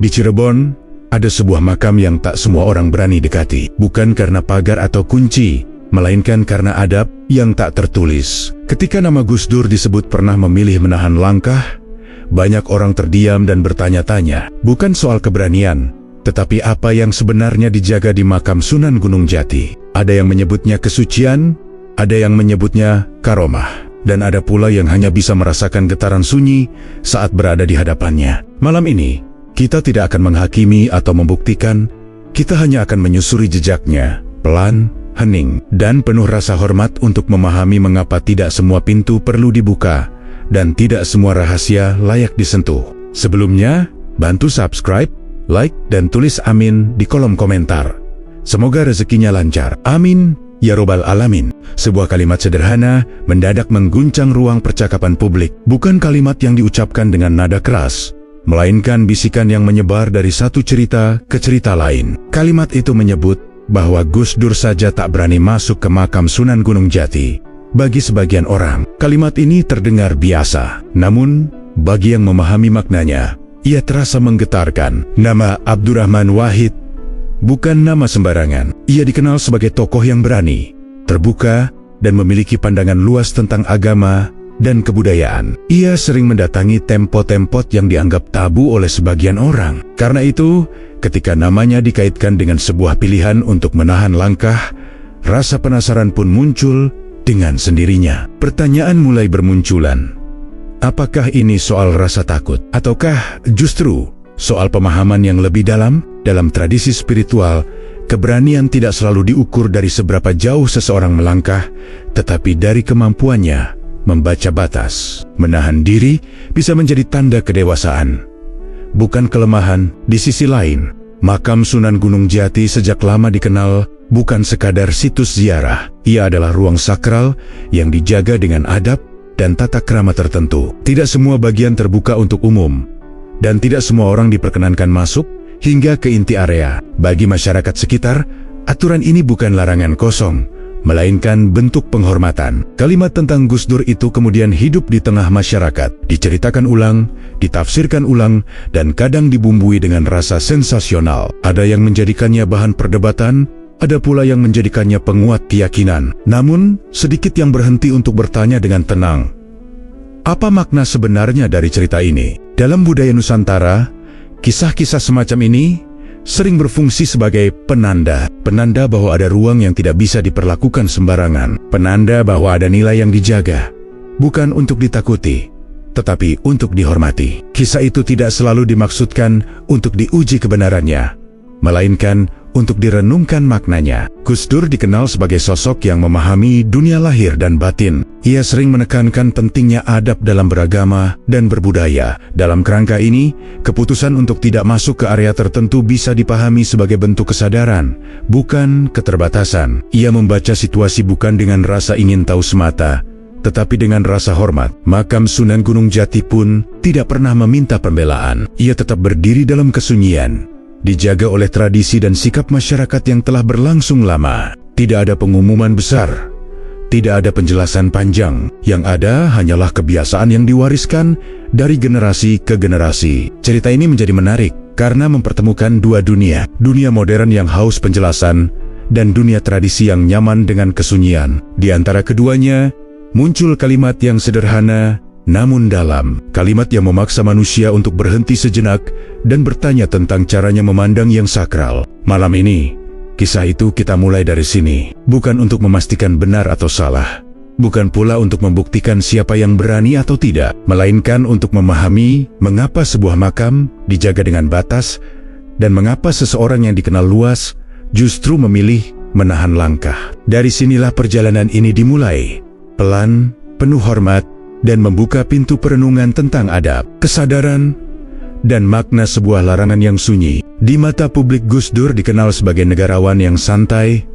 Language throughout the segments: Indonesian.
Di Cirebon, ada sebuah makam yang tak semua orang berani dekati. Bukan karena pagar atau kunci, melainkan karena adab yang tak tertulis. Ketika nama Gus Dur disebut pernah memilih menahan langkah, banyak orang terdiam dan bertanya-tanya. Bukan soal keberanian, tetapi apa yang sebenarnya dijaga di makam Sunan Gunung Jati. Ada yang menyebutnya kesucian, ada yang menyebutnya karomah, dan ada pula yang hanya bisa merasakan getaran sunyi saat berada di hadapannya. Malam ini, kita tidak akan menghakimi atau membuktikan, kita hanya akan menyusuri jejaknya, pelan, hening, dan penuh rasa hormat untuk memahami mengapa tidak semua pintu perlu dibuka, dan tidak semua rahasia layak disentuh. Sebelumnya, bantu subscribe, like, dan tulis amin di kolom komentar. Semoga rezekinya lancar. Amin, ya robbal alamin. Sebuah kalimat sederhana mendadak mengguncang ruang percakapan publik. Bukan kalimat yang diucapkan dengan nada keras, melainkan bisikan yang menyebar dari satu cerita ke cerita lain. Kalimat itu menyebut bahwa Gus Dur saja tak berani masuk ke makam Sunan Gunung Jati. Bagi sebagian orang, kalimat ini terdengar biasa. Namun, bagi yang memahami maknanya, ia terasa menggetarkan. Nama Abdurrahman Wahid bukan nama sembarangan. Ia dikenal sebagai tokoh yang berani, terbuka, dan memiliki pandangan luas tentang agama dan kebudayaan. Ia sering mendatangi tempat-tempat yang dianggap tabu oleh sebagian orang. Karena itu, ketika namanya dikaitkan dengan sebuah pilihan untuk menahan langkah, rasa penasaran pun muncul dengan sendirinya. Pertanyaan mulai bermunculan. Apakah ini soal rasa takut? Ataukah justru soal pemahaman yang lebih dalam? Dalam tradisi spiritual, keberanian tidak selalu diukur dari seberapa jauh seseorang melangkah, tetapi dari kemampuannya membaca batas. Menahan diri bisa menjadi tanda kedewasaan, bukan kelemahan. Di sisi lain, makam Sunan Gunung Jati sejak lama dikenal bukan sekadar situs ziarah. Ia adalah ruang sakral yang dijaga dengan adab dan tata krama tertentu. Tidak semua bagian terbuka untuk umum, dan tidak semua orang diperkenankan masuk hingga ke inti area. Bagi masyarakat sekitar, aturan ini bukan larangan kosong, melainkan bentuk penghormatan. Kalimat tentang Gus Dur itu kemudian hidup di tengah masyarakat, diceritakan ulang, ditafsirkan ulang, dan kadang dibumbui dengan rasa sensasional. Ada yang menjadikannya bahan perdebatan, ada pula yang menjadikannya penguat keyakinan. Namun, sedikit yang berhenti untuk bertanya dengan tenang, apa makna sebenarnya dari cerita ini? Dalam budaya Nusantara, kisah-kisah semacam ini sering berfungsi sebagai penanda bahwa ada ruang yang tidak bisa diperlakukan sembarangan, penanda bahwa ada nilai yang dijaga, bukan untuk ditakuti, tetapi untuk dihormati. Kisah itu tidak selalu dimaksudkan untuk diuji kebenarannya, melainkan untuk direnungkan maknanya. Gus Dur dikenal sebagai sosok yang memahami dunia lahir dan batin. Ia sering menekankan pentingnya adab dalam beragama dan berbudaya. Dalam kerangka ini, keputusan untuk tidak masuk ke area tertentu bisa dipahami sebagai bentuk kesadaran, bukan keterbatasan. Ia membaca situasi bukan dengan rasa ingin tahu semata, tetapi dengan rasa hormat. Makam Sunan Gunung Jati pun tidak pernah meminta pembelaan. Ia tetap berdiri dalam kesunyian, dijaga oleh tradisi dan sikap masyarakat yang telah berlangsung lama. Tidak ada pengumuman besar, tidak ada penjelasan panjang. Yang ada hanyalah kebiasaan yang diwariskan dari generasi ke generasi. Cerita ini menjadi menarik karena mempertemukan dua dunia. Dunia modern yang haus penjelasan dan dunia tradisi yang nyaman dengan kesunyian. Di antara keduanya, muncul kalimat yang sederhana namun dalam, kalimat yang memaksa manusia untuk berhenti sejenak dan bertanya tentang caranya memandang yang sakral. Malam ini, kisah itu kita mulai dari sini. Bukan untuk memastikan benar atau salah, bukan pula untuk membuktikan siapa yang berani atau tidak, melainkan untuk memahami mengapa sebuah makam dijaga dengan batas, dan mengapa seseorang yang dikenal luas justru memilih menahan langkah. Dari sinilah perjalanan ini dimulai, pelan, penuh hormat, dan membuka pintu perenungan tentang adab, kesadaran, dan makna sebuah larangan yang sunyi. Di mata publik, Gus Dur dikenal sebagai negarawan yang santai,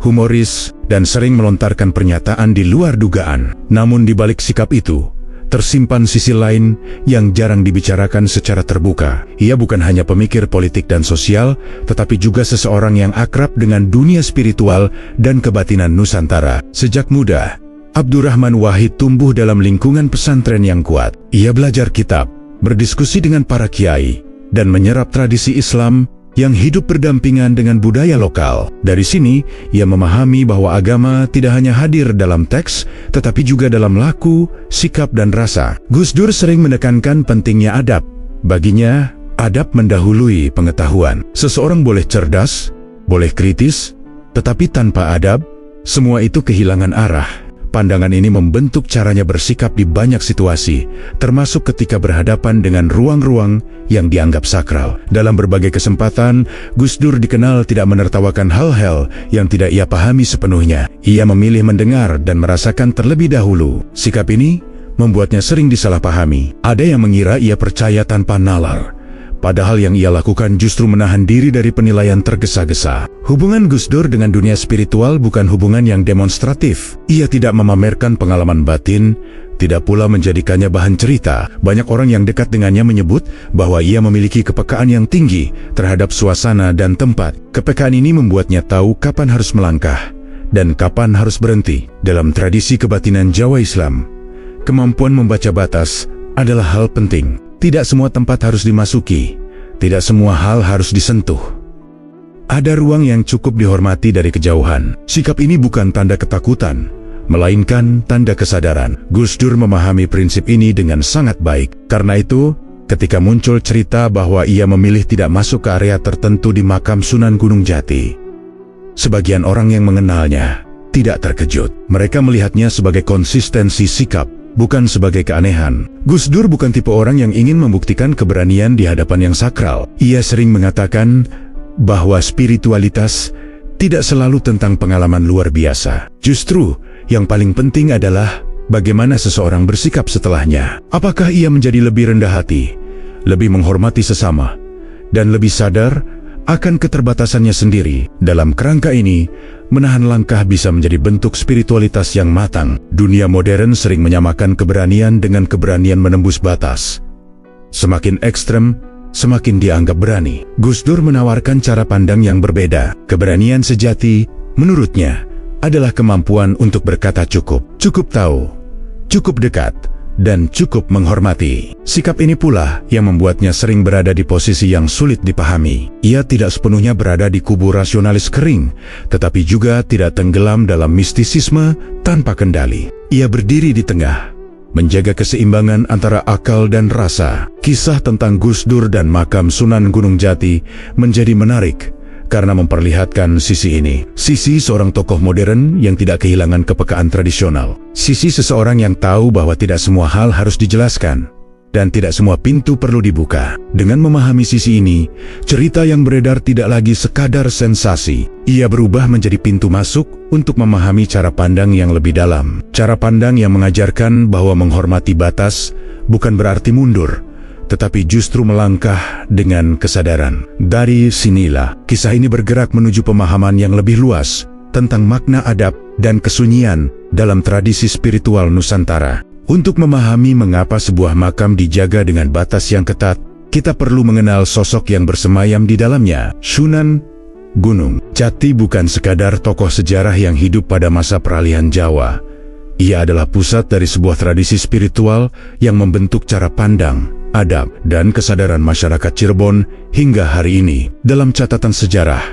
humoris, dan sering melontarkan pernyataan di luar dugaan. Namun di balik sikap itu, tersimpan sisi lain yang jarang dibicarakan secara terbuka. Ia bukan hanya pemikir politik dan sosial, tetapi juga seseorang yang akrab dengan dunia spiritual dan kebatinan Nusantara. Sejak muda, Abdurrahman Wahid tumbuh dalam lingkungan pesantren yang kuat. Ia belajar kitab, berdiskusi dengan para kiai, dan menyerap tradisi Islam yang hidup berdampingan dengan budaya lokal. Dari sini, ia memahami bahwa agama tidak hanya hadir dalam teks, tetapi juga dalam laku, sikap, dan rasa. Gus Dur sering menekankan pentingnya adab. Baginya, adab mendahului pengetahuan. Seseorang boleh cerdas, boleh kritis, tetapi tanpa adab, semua itu kehilangan arah. Pandangan ini membentuk caranya bersikap di banyak situasi, termasuk ketika berhadapan dengan ruang-ruang yang dianggap sakral. Dalam berbagai kesempatan, Gus Dur dikenal tidak menertawakan hal-hal yang tidak ia pahami sepenuhnya. Ia memilih mendengar dan merasakan terlebih dahulu. Sikap ini membuatnya sering disalahpahami. Ada yang mengira ia percaya tanpa nalar, padahal yang ia lakukan justru menahan diri dari penilaian tergesa-gesa. Hubungan Gus Dur dengan dunia spiritual bukan hubungan yang demonstratif. Ia tidak memamerkan pengalaman batin, tidak pula menjadikannya bahan cerita. Banyak orang yang dekat dengannya menyebut bahwa ia memiliki kepekaan yang tinggi terhadap suasana dan tempat. Kepekaan ini membuatnya tahu kapan harus melangkah dan kapan harus berhenti. Dalam tradisi kebatinan Jawa Islam, kemampuan membaca batas adalah hal penting. Tidak semua tempat harus dimasuki, tidak semua hal harus disentuh. Ada ruang yang cukup dihormati dari kejauhan. Sikap ini bukan tanda ketakutan, melainkan tanda kesadaran. Gus Dur memahami prinsip ini dengan sangat baik. Karena itu, ketika muncul cerita bahwa ia memilih tidak masuk ke area tertentu di makam Sunan Gunung Jati, sebagian orang yang mengenalnya tidak terkejut. Mereka melihatnya sebagai konsistensi sikap, bukan sebagai keanehan. Gus Dur bukan tipe orang yang ingin membuktikan keberanian di hadapan yang sakral. Ia sering mengatakan bahwa spiritualitas tidak selalu tentang pengalaman luar biasa. Justru, yang paling penting adalah bagaimana seseorang bersikap setelahnya. Apakah ia menjadi lebih rendah hati, lebih menghormati sesama, dan lebih sadar akan keterbatasannya sendiri. Dalam kerangka ini, menahan langkah bisa menjadi bentuk spiritualitas yang matang. Dunia modern sering menyamakan keberanian dengan keberanian menembus batas. Semakin ekstrem, semakin dianggap berani. Gus Dur menawarkan cara pandang yang berbeda. Keberanian sejati, menurutnya, adalah kemampuan untuk berkata cukup. Cukup tahu, cukup dekat, dan cukup menghormati. Sikap ini pula yang membuatnya sering berada di posisi yang sulit dipahami. Ia tidak sepenuhnya berada di kubu rasionalis kering, tetapi juga tidak tenggelam dalam mistisisme tanpa kendali. Ia berdiri di tengah, menjaga keseimbangan antara akal dan rasa. Kisah tentang Gus Dur dan makam Sunan Gunung Jati menjadi menarik karena memperlihatkan sisi ini. Sisi seorang tokoh modern yang tidak kehilangan kepekaan tradisional. Sisi seseorang yang tahu bahwa tidak semua hal harus dijelaskan dan tidak semua pintu perlu dibuka. Dengan memahami sisi ini, cerita yang beredar tidak lagi sekadar sensasi. Ia berubah menjadi pintu masuk untuk memahami cara pandang yang lebih dalam. Cara pandang yang mengajarkan bahwa menghormati batas bukan berarti mundur, tetapi justru melangkah dengan kesadaran. Dari sinilah, kisah ini bergerak menuju pemahaman yang lebih luas tentang makna adab dan kesunyian dalam tradisi spiritual Nusantara. Untuk memahami mengapa sebuah makam dijaga dengan batas yang ketat, kita perlu mengenal sosok yang bersemayam di dalamnya. Sunan Gunung Jati bukan sekadar tokoh sejarah yang hidup pada masa peralihan Jawa. Ia adalah pusat dari sebuah tradisi spiritual yang membentuk cara pandang, adab, dan kesadaran masyarakat Cirebon hingga hari ini. Dalam catatan sejarah,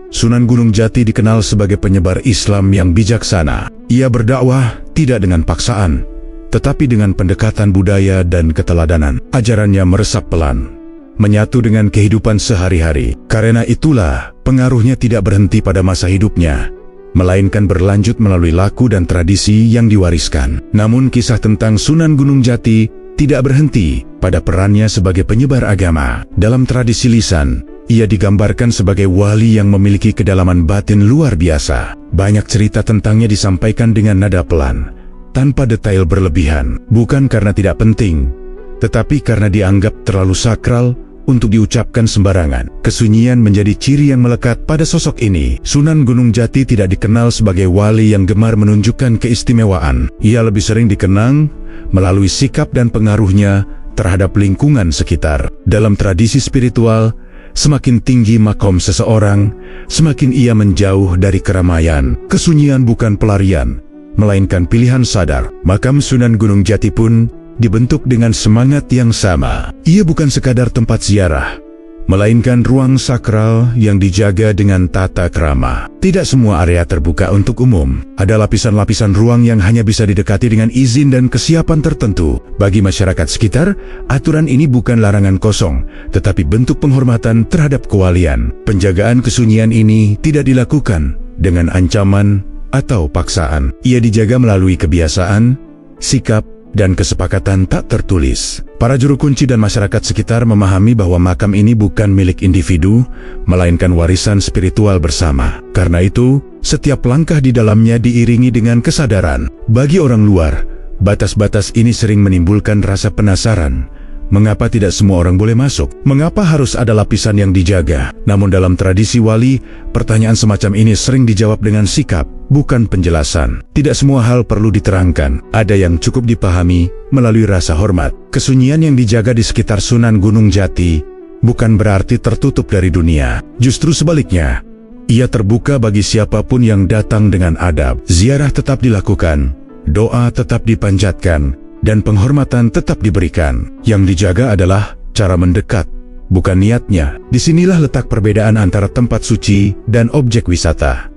Sunan Gunung Jati dikenal sebagai penyebar Islam yang bijaksana. Ia berdakwah tidak dengan paksaan, tetapi dengan pendekatan budaya dan keteladanan. Ajarannya meresap pelan, menyatu dengan kehidupan sehari-hari. Karena itulah, pengaruhnya tidak berhenti pada masa hidupnya, melainkan berlanjut melalui laku dan tradisi yang diwariskan. Namun kisah tentang Sunan Gunung Jati tidak berhenti pada perannya sebagai penyebar agama. Dalam tradisi lisan, ia digambarkan sebagai wali yang memiliki kedalaman batin luar biasa. Banyak cerita tentangnya disampaikan dengan nada pelan, tanpa detail berlebihan. Bukan karena tidak penting, tetapi karena dianggap terlalu sakral untuk diucapkan sembarangan. Kesunyian menjadi ciri yang melekat pada sosok ini. Sunan Gunung Jati tidak dikenal sebagai wali yang gemar menunjukkan keistimewaan. Ia lebih sering dikenang melalui sikap dan pengaruhnya terhadap lingkungan sekitar. Dalam tradisi spiritual, semakin tinggi makom seseorang, semakin ia menjauh dari keramaian. Kesunyian bukan pelarian, melainkan pilihan sadar. Makam Sunan Gunung Jati pun dibentuk dengan semangat yang sama. Ia bukan sekadar tempat ziarah, melainkan ruang sakral yang dijaga dengan tata krama. Tidak semua area terbuka untuk umum. Ada lapisan-lapisan ruang yang hanya bisa didekati dengan izin dan kesiapan tertentu. Bagi masyarakat sekitar, aturan ini bukan larangan kosong, tetapi bentuk penghormatan terhadap kewalian. Penjagaan kesunyian ini tidak dilakukan dengan ancaman atau paksaan. Ia dijaga melalui kebiasaan, sikap, dan kesepakatan tak tertulis. Para juru kunci dan masyarakat sekitar memahami bahwa makam ini bukan milik individu, melainkan warisan spiritual bersama. Karena itu, setiap langkah di dalamnya diiringi dengan kesadaran. Bagi orang luar, batas-batas ini sering menimbulkan rasa penasaran. Mengapa tidak semua orang boleh masuk? Mengapa harus ada lapisan yang dijaga? Namun dalam tradisi wali, pertanyaan semacam ini sering dijawab dengan sikap, bukan penjelasan. Tidak semua hal perlu diterangkan. Ada yang cukup dipahami melalui rasa hormat. Kesunyian yang dijaga di sekitar Sunan Gunung Jati bukan berarti tertutup dari dunia. Justru sebaliknya, ia terbuka bagi siapapun yang datang dengan adab. Ziarah tetap dilakukan, doa tetap dipanjatkan, dan penghormatan tetap diberikan. Yang dijaga adalah cara mendekat, bukan niatnya. Disinilah letak perbedaan antara tempat suci dan objek wisata.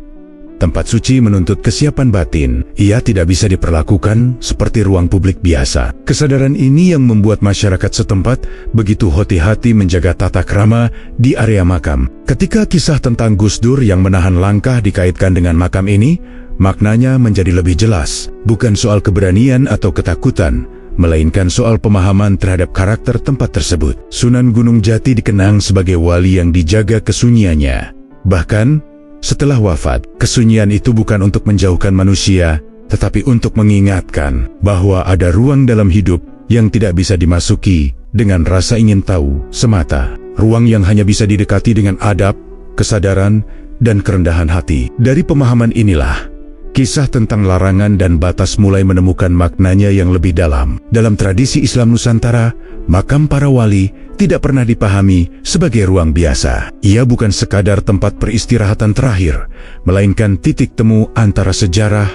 Tempat suci menuntut kesiapan batin. Ia tidak bisa diperlakukan seperti ruang publik biasa. Kesadaran ini yang membuat masyarakat setempat begitu hati-hati menjaga tata krama di area makam. Ketika kisah tentang Gus Dur yang menahan langkah dikaitkan dengan makam ini, maknanya menjadi lebih jelas. Bukan soal keberanian atau ketakutan, melainkan soal pemahaman terhadap karakter tempat tersebut. Sunan Gunung Jati dikenang sebagai wali yang dijaga kesunyiannya. Bahkan, setelah wafat, kesunyian itu bukan untuk menjauhkan manusia, tetapi untuk mengingatkan bahwa ada ruang dalam hidup yang tidak bisa dimasuki dengan rasa ingin tahu semata. Ruang yang hanya bisa didekati dengan adab, kesadaran, dan kerendahan hati. Dari pemahaman inilah, kisah tentang larangan dan batas mulai menemukan maknanya yang lebih dalam. Dalam tradisi Islam Nusantara, makam para wali tidak pernah dipahami sebagai ruang biasa. Ia bukan sekadar tempat peristirahatan terakhir, melainkan titik temu antara sejarah,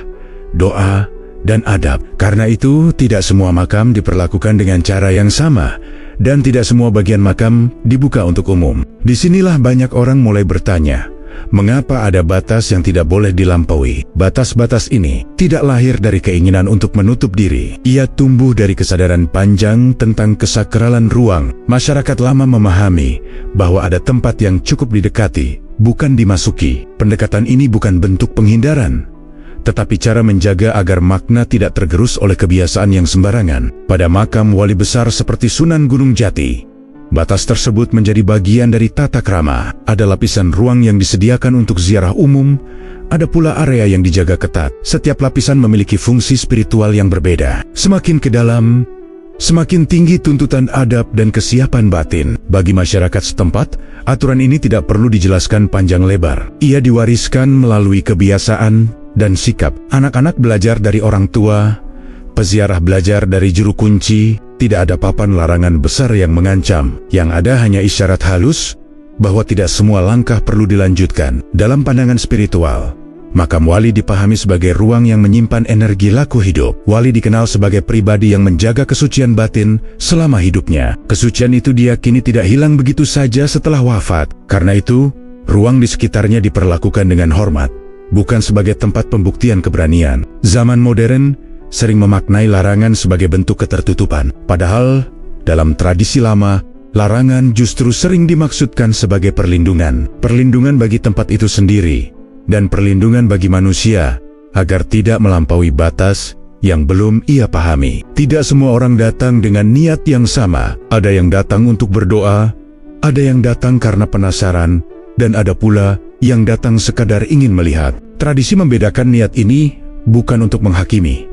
doa, dan adab. Karena itu, tidak semua makam diperlakukan dengan cara yang sama, dan tidak semua bagian makam dibuka untuk umum. Disinilah banyak orang mulai bertanya, mengapa ada batas yang tidak boleh dilampaui? Batas-batas ini tidak lahir dari keinginan untuk menutup diri. Ia tumbuh dari kesadaran panjang tentang kesakralan ruang. Masyarakat lama memahami bahwa ada tempat yang cukup didekati, bukan dimasuki. Pendekatan ini bukan bentuk penghindaran, tetapi cara menjaga agar makna tidak tergerus oleh kebiasaan yang sembarangan. Pada makam wali besar seperti Sunan Gunung Jati, batas tersebut menjadi bagian dari tata krama. Ada lapisan ruang yang disediakan untuk ziarah umum, ada pula area yang dijaga ketat. Setiap lapisan memiliki fungsi spiritual yang berbeda. Semakin ke dalam, semakin tinggi tuntutan adab dan kesiapan batin. Bagi masyarakat setempat, aturan ini tidak perlu dijelaskan panjang lebar. Ia diwariskan melalui kebiasaan dan sikap. Anak-anak belajar dari orang tua, peziarah belajar dari juru kunci. Tidak ada papan larangan besar yang mengancam. Yang ada hanya isyarat halus bahwa tidak semua langkah perlu dilanjutkan. Dalam pandangan spiritual, makam wali dipahami sebagai ruang yang menyimpan energi laku hidup. Wali dikenal sebagai pribadi yang menjaga kesucian batin selama hidupnya. Kesucian itu diyakini tidak hilang begitu saja setelah wafat. Karena itu, ruang di sekitarnya diperlakukan dengan hormat, bukan sebagai tempat pembuktian keberanian. Zaman modern sering memaknai larangan sebagai bentuk ketertutupan. Padahal, dalam tradisi lama, larangan justru sering dimaksudkan sebagai perlindungan. Perlindungan bagi tempat itu sendiri, dan perlindungan bagi manusia, agar tidak melampaui batas yang belum ia pahami. Tidak semua orang datang dengan niat yang sama. Ada yang datang untuk berdoa, ada yang datang karena penasaran, dan ada pula yang datang sekadar ingin melihat. Tradisi membedakan niat ini bukan untuk menghakimi,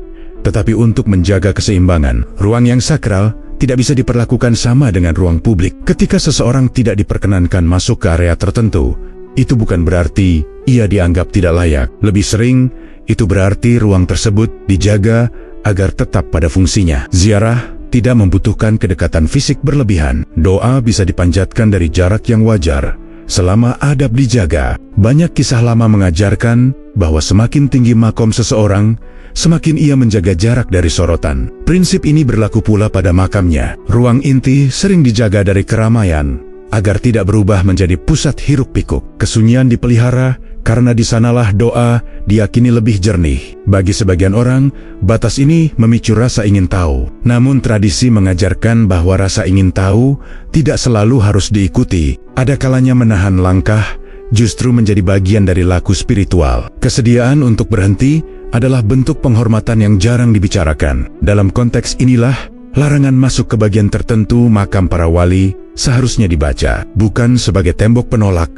tetapi untuk menjaga keseimbangan. Ruang yang sakral tidak bisa diperlakukan sama dengan ruang publik. Ketika seseorang tidak diperkenankan masuk ke area tertentu, itu bukan berarti ia dianggap tidak layak. Lebih sering, itu berarti ruang tersebut dijaga agar tetap pada fungsinya. Ziarah tidak membutuhkan kedekatan fisik berlebihan. Doa bisa dipanjatkan dari jarak yang wajar, selama adab dijaga. Banyak kisah lama mengajarkan bahwa semakin tinggi makom seseorang, semakin ia menjaga jarak dari sorotan. Prinsip ini berlaku pula pada makamnya. Ruang inti sering dijaga dari keramaian, agar tidak berubah menjadi pusat hiruk-pikuk. Kesunyian dipelihara karena di sanalah doa diyakini lebih jernih. Bagi sebagian orang, batas ini memicu rasa ingin tahu. Namun tradisi mengajarkan bahwa rasa ingin tahu tidak selalu harus diikuti. Ada kalanya menahan langkah justru menjadi bagian dari laku spiritual. Kesediaan untuk berhenti adalah bentuk penghormatan yang jarang dibicarakan. Dalam konteks inilah, larangan masuk ke bagian tertentu makam para wali seharusnya dibaca, bukan sebagai tembok penolak,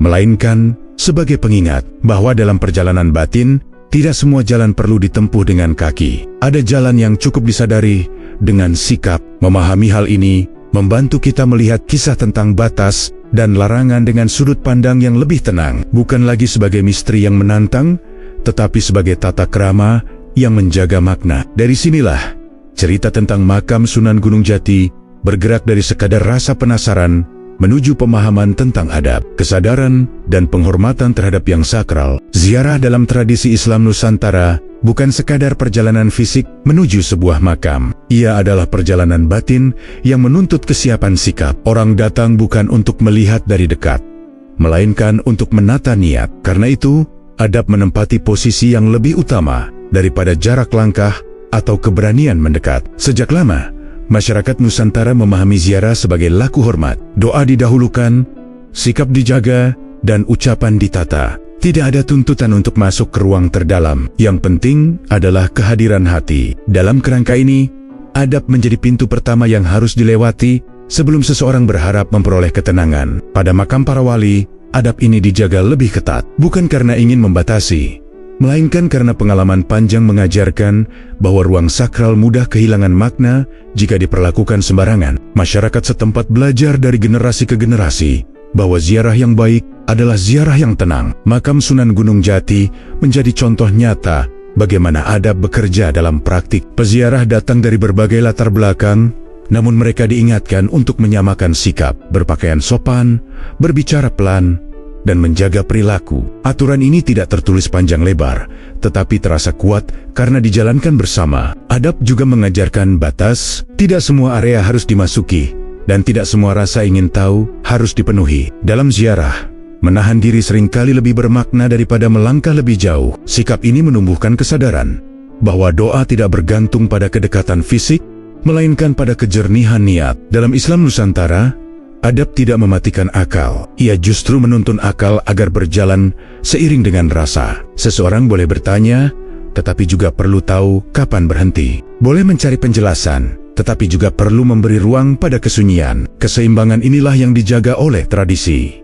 melainkan sebagai pengingat bahwa dalam perjalanan batin, tidak semua jalan perlu ditempuh dengan kaki. Ada jalan yang cukup disadari dengan sikap. Memahami hal ini membantu kita melihat kisah tentang batas dan larangan dengan sudut pandang yang lebih tenang, bukan lagi sebagai misteri yang menantang, tetapi sebagai tata krama yang menjaga makna. Dari sinilah cerita tentang makam Sunan Gunung Jati bergerak dari sekadar rasa penasaran menuju pemahaman tentang adab, kesadaran, dan penghormatan terhadap yang sakral. Ziarah dalam tradisi Islam Nusantara bukan sekadar perjalanan fisik menuju sebuah makam. Ia adalah perjalanan batin yang menuntut kesiapan sikap. Orang datang bukan untuk melihat dari dekat, melainkan untuk menata niat. Karena itu, adab menempati posisi yang lebih utama daripada jarak langkah atau keberanian mendekat. Sejak lama, masyarakat Nusantara memahami ziarah sebagai laku hormat. Doa didahulukan, sikap dijaga, dan ucapan ditata. Tidak ada tuntutan untuk masuk ke ruang terdalam. Yang penting adalah kehadiran hati. Dalam kerangka ini, adab menjadi pintu pertama yang harus dilewati sebelum seseorang berharap memperoleh ketenangan. Pada makam para wali, adab ini dijaga lebih ketat, bukan karena ingin membatasi, melainkan karena pengalaman panjang mengajarkan bahwa ruang sakral mudah kehilangan makna jika diperlakukan sembarangan. Masyarakat setempat belajar dari generasi ke generasi bahwa ziarah yang baik adalah ziarah yang tenang. Makam Sunan Gunung Jati menjadi contoh nyata bagaimana adab bekerja dalam praktik. Peziarah datang dari berbagai latar belakang, namun mereka diingatkan untuk menyamakan sikap, berpakaian sopan, berbicara pelan, dan menjaga perilaku. Aturan ini tidak tertulis panjang lebar, tetapi terasa kuat karena dijalankan bersama. Adab juga mengajarkan batas, tidak semua area harus dimasuki, dan tidak semua rasa ingin tahu harus dipenuhi. Dalam ziarah, menahan diri seringkali lebih bermakna daripada melangkah lebih jauh. Sikap ini menumbuhkan kesadaran bahwa doa tidak bergantung pada kedekatan fisik, melainkan pada kejernihan niat. Dalam Islam Nusantara, adab tidak mematikan akal. Ia justru menuntun akal agar berjalan seiring dengan rasa. Seseorang boleh bertanya, tetapi juga perlu tahu kapan berhenti. Boleh mencari penjelasan, tetapi juga perlu memberi ruang pada kesunyian. Keseimbangan inilah yang dijaga oleh tradisi.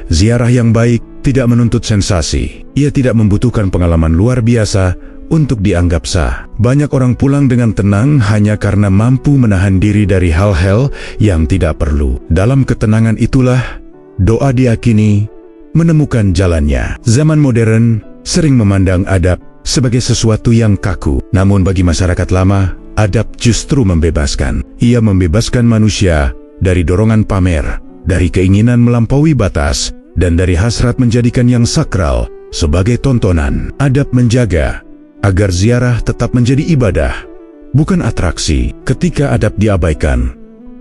Ziarah yang baik tidak menuntut sensasi. Ia tidak membutuhkan pengalaman luar biasa untuk dianggap sah. Banyak orang pulang dengan tenang hanya karena mampu menahan diri dari hal-hal yang tidak perlu. Dalam ketenangan itulah, doa diyakini menemukan jalannya. Zaman modern sering memandang adab sebagai sesuatu yang kaku. Namun bagi masyarakat lama, adab justru membebaskan. Ia membebaskan manusia dari dorongan pamer, dari keinginan melampaui batas, dan dari hasrat menjadikan yang sakral sebagai tontonan. Adab menjaga agar ziarah tetap menjadi ibadah, bukan atraksi. Ketika adab diabaikan,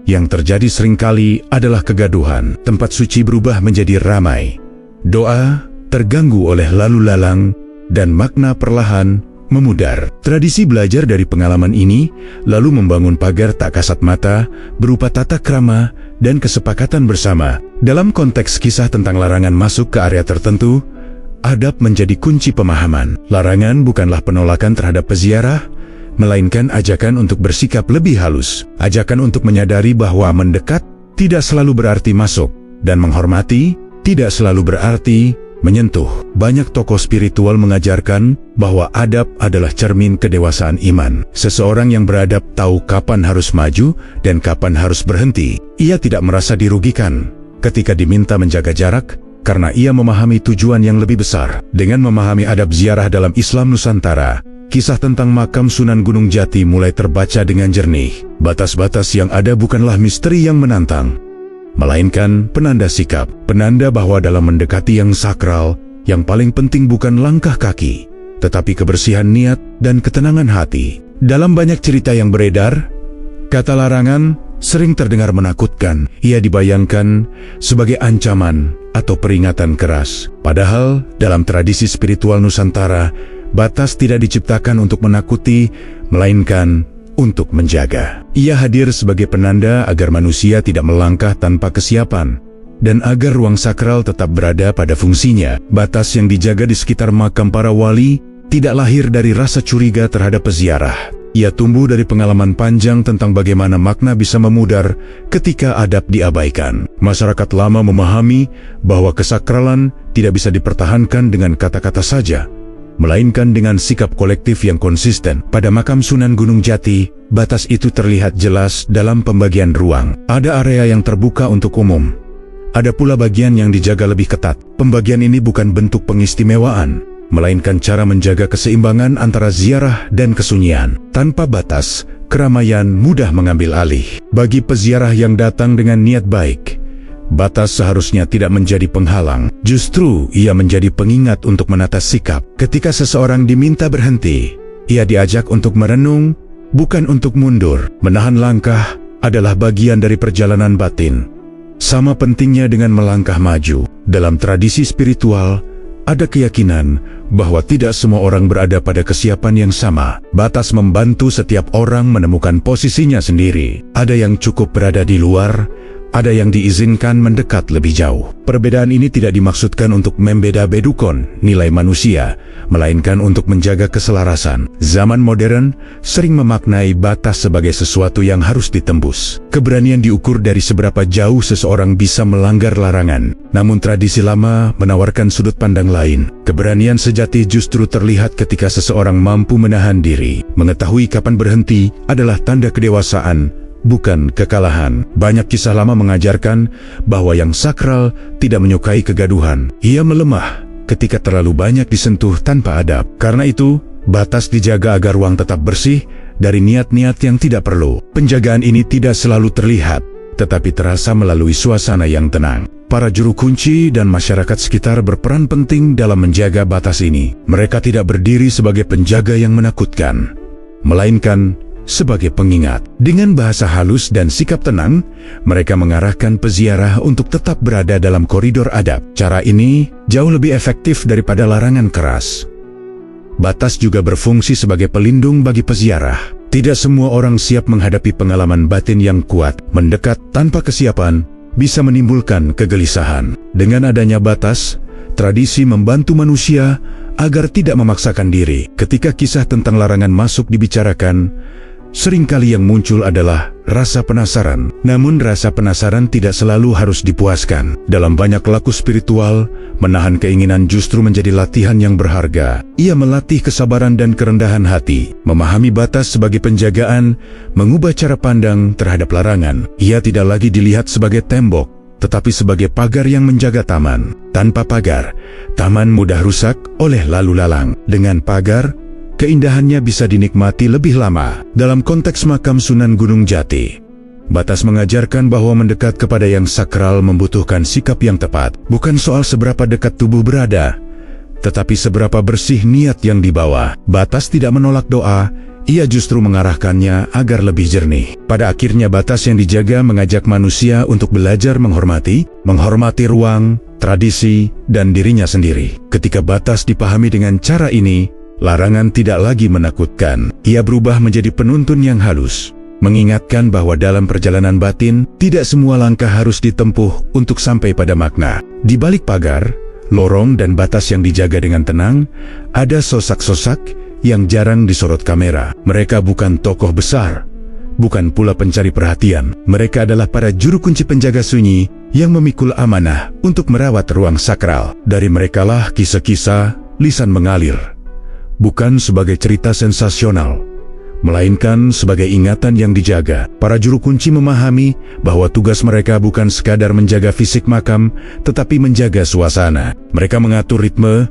yang terjadi seringkali adalah kegaduhan. Tempat suci berubah menjadi ramai, doa terganggu oleh lalu lalang, dan makna perlahan memudar. Tradisi belajar dari pengalaman ini, lalu membangun pagar tak kasat mata berupa tata krama dan kesepakatan bersama. Dalam konteks kisah tentang larangan masuk ke area tertentu, adab menjadi kunci pemahaman. Larangan bukanlah penolakan terhadap peziarah, melainkan ajakan untuk bersikap lebih halus. Ajakan untuk menyadari bahwa mendekat tidak selalu berarti masuk, dan menghormati tidak selalu berarti menyentuh. Banyak tokoh spiritual mengajarkan bahwa adab adalah cermin kedewasaan iman. Seseorang yang beradab tahu kapan harus maju dan kapan harus berhenti. Ia tidak merasa dirugikan ketika diminta menjaga jarak, karena ia memahami tujuan yang lebih besar. Dengan memahami adab ziarah dalam Islam Nusantara, kisah tentang makam Sunan Gunung Jati mulai terbaca dengan jernih. Batas-batas yang ada bukanlah misteri yang menantang, melainkan penanda sikap, penanda bahwa dalam mendekati yang sakral, yang paling penting bukan langkah kaki, tetapi kebersihan niat dan ketenangan hati. Dalam banyak cerita yang beredar, kata larangan sering terdengar menakutkan. Ia dibayangkan sebagai ancaman atau peringatan keras. Padahal dalam tradisi spiritual Nusantara, batas tidak diciptakan untuk menakuti, melainkan untuk menjaga. Ia hadir sebagai penanda agar manusia tidak melangkah tanpa kesiapan, dan agar ruang sakral tetap berada pada fungsinya. Batas yang dijaga di sekitar makam para wali tidak lahir dari rasa curiga terhadap peziarah. Ia tumbuh dari pengalaman panjang tentang bagaimana makna bisa memudar ketika adab diabaikan. Masyarakat lama memahami bahwa kesakralan tidak bisa dipertahankan dengan kata-kata saja, melainkan dengan sikap kolektif yang konsisten. Pada makam Sunan Gunung Jati, batas itu terlihat jelas dalam pembagian ruang. Ada area yang terbuka untuk umum. Ada pula bagian yang dijaga lebih ketat. Pembagian ini bukan bentuk pengistimewaan, melainkan cara menjaga keseimbangan antara ziarah dan kesunyian. Tanpa batas, keramaian mudah mengambil alih. Bagi peziarah yang datang dengan niat baik, batas seharusnya tidak menjadi penghalang. Justru ia menjadi pengingat untuk menata sikap. Ketika seseorang diminta berhenti, ia diajak untuk merenung, bukan untuk mundur. Menahan langkah adalah bagian dari perjalanan batin. Sama pentingnya dengan melangkah maju. Dalam tradisi spiritual, ada keyakinan bahwa tidak semua orang berada pada kesiapan yang sama. Batas membantu setiap orang menemukan posisinya sendiri. Ada yang cukup berada di luar, ada yang diizinkan mendekat lebih jauh. Perbedaan ini tidak dimaksudkan untuk membeda-bedukan nilai manusia, melainkan untuk menjaga keselarasan. Zaman modern sering memaknai batas sebagai sesuatu yang harus ditembus. Keberanian diukur dari seberapa jauh seseorang bisa melanggar larangan. Namun tradisi lama menawarkan sudut pandang lain. Keberanian sejati justru terlihat ketika seseorang mampu menahan diri. Mengetahui kapan berhenti adalah tanda kedewasaan, bukan kekalahan. Banyak kisah lama mengajarkan bahwa yang sakral tidak menyukai kegaduhan. Ia melemah ketika terlalu banyak disentuh tanpa adab. Karena itu, batas dijaga agar ruang tetap bersih dari niat-niat yang tidak perlu. Penjagaan ini tidak selalu terlihat, tetapi terasa melalui suasana yang tenang. Para juru kunci dan masyarakat sekitar berperan penting dalam menjaga batas ini. Mereka tidak berdiri sebagai penjaga yang menakutkan, melainkan sebagai pengingat. Dengan bahasa halus dan sikap tenang, mereka mengarahkan peziarah untuk tetap berada dalam koridor adab. Cara ini jauh lebih efektif daripada larangan keras. Batas juga berfungsi sebagai pelindung bagi peziarah. Tidak semua orang siap menghadapi pengalaman batin yang kuat. Mendekat tanpa kesiapan bisa menimbulkan kegelisahan. Dengan adanya batas, tradisi membantu manusia agar tidak memaksakan diri. Ketika kisah tentang larangan masuk dibicarakan, seringkali yang muncul adalah rasa penasaran. Namun rasa penasaran tidak selalu harus dipuaskan. Dalam banyak laku spiritual, menahan keinginan justru menjadi latihan yang berharga. Ia melatih kesabaran dan kerendahan hati. Memahami batas sebagai penjagaan, mengubah cara pandang terhadap larangan. Ia tidak lagi dilihat sebagai tembok, tetapi sebagai pagar yang menjaga taman. Tanpa pagar, taman mudah rusak oleh lalu lalang. Dengan pagar, keindahannya bisa dinikmati lebih lama. Dalam konteks makam Sunan Gunung Jati, batas mengajarkan bahwa mendekat kepada yang sakral membutuhkan sikap yang tepat. Bukan soal seberapa dekat tubuh berada, tetapi seberapa bersih niat yang dibawa. Batas tidak menolak doa, ia justru mengarahkannya agar lebih jernih. Pada akhirnya batas yang dijaga mengajak manusia untuk belajar menghormati ruang, tradisi, dan dirinya sendiri. Ketika batas dipahami dengan cara ini, larangan tidak lagi menakutkan. Ia berubah menjadi penuntun yang halus, mengingatkan bahwa dalam perjalanan batin, tidak semua langkah harus ditempuh untuk sampai pada makna. Di balik pagar, lorong dan batas yang dijaga dengan tenang, ada sosak-sosak yang jarang disorot kamera. Mereka bukan tokoh besar, bukan pula pencari perhatian. Mereka adalah para juru kunci penjaga sunyi yang memikul amanah untuk merawat ruang sakral. Dari merekalah kisah-kisah lisan mengalir, bukan sebagai cerita sensasional, melainkan sebagai ingatan yang dijaga. Para juru kunci memahami bahwa tugas mereka bukan sekadar menjaga fisik makam, tetapi menjaga suasana. Mereka mengatur ritme,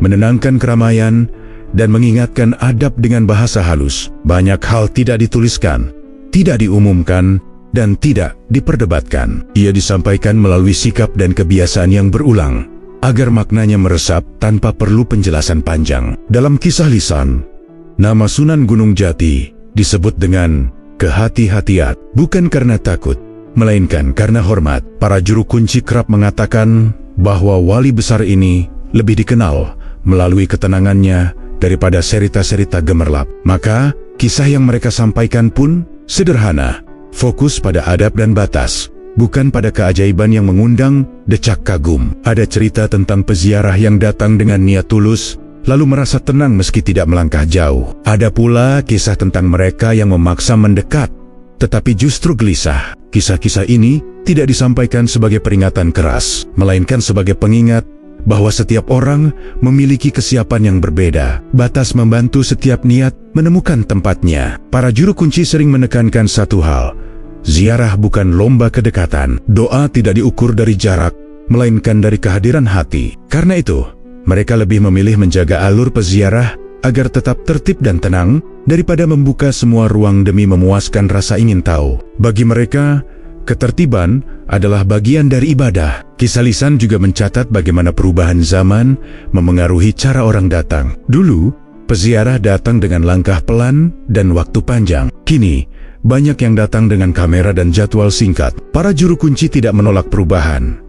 menenangkan keramaian, dan mengingatkan adab dengan bahasa halus. Banyak hal tidak dituliskan, tidak diumumkan, dan tidak diperdebatkan. Ia disampaikan melalui sikap dan kebiasaan yang berulang, agar maknanya meresap tanpa perlu penjelasan panjang. Dalam kisah lisan, nama Sunan Gunung Jati disebut dengan kehati-hatian, bukan karena takut, melainkan karena hormat. Para juru kunci kerap mengatakan bahwa wali besar ini lebih dikenal melalui ketenangannya daripada cerita-cerita gemerlap. Maka, kisah yang mereka sampaikan pun sederhana, fokus pada adab dan batas, bukan pada keajaiban yang mengundang decak kagum. Ada cerita tentang peziarah yang datang dengan niat tulus, lalu merasa tenang meski tidak melangkah jauh. Ada pula kisah tentang mereka yang memaksa mendekat, tetapi justru gelisah. Kisah-kisah ini tidak disampaikan sebagai peringatan keras, melainkan sebagai pengingat bahwa setiap orang memiliki kesiapan yang berbeda. Batas membantu setiap niat menemukan tempatnya. Para juru kunci sering menekankan satu hal, ziarah bukan lomba kedekatan. Doa tidak diukur dari jarak, melainkan dari kehadiran hati. Karena itu, mereka lebih memilih menjaga alur peziarah agar tetap tertib dan tenang, daripada membuka semua ruang demi memuaskan rasa ingin tahu. Bagi mereka, ketertiban adalah bagian dari ibadah. Kisah lisan juga mencatat bagaimana perubahan zaman memengaruhi cara orang datang. Dulu, peziarah datang dengan langkah pelan dan waktu panjang. Kini, banyak yang datang dengan kamera dan jadwal singkat. Para juru kunci tidak menolak perubahan,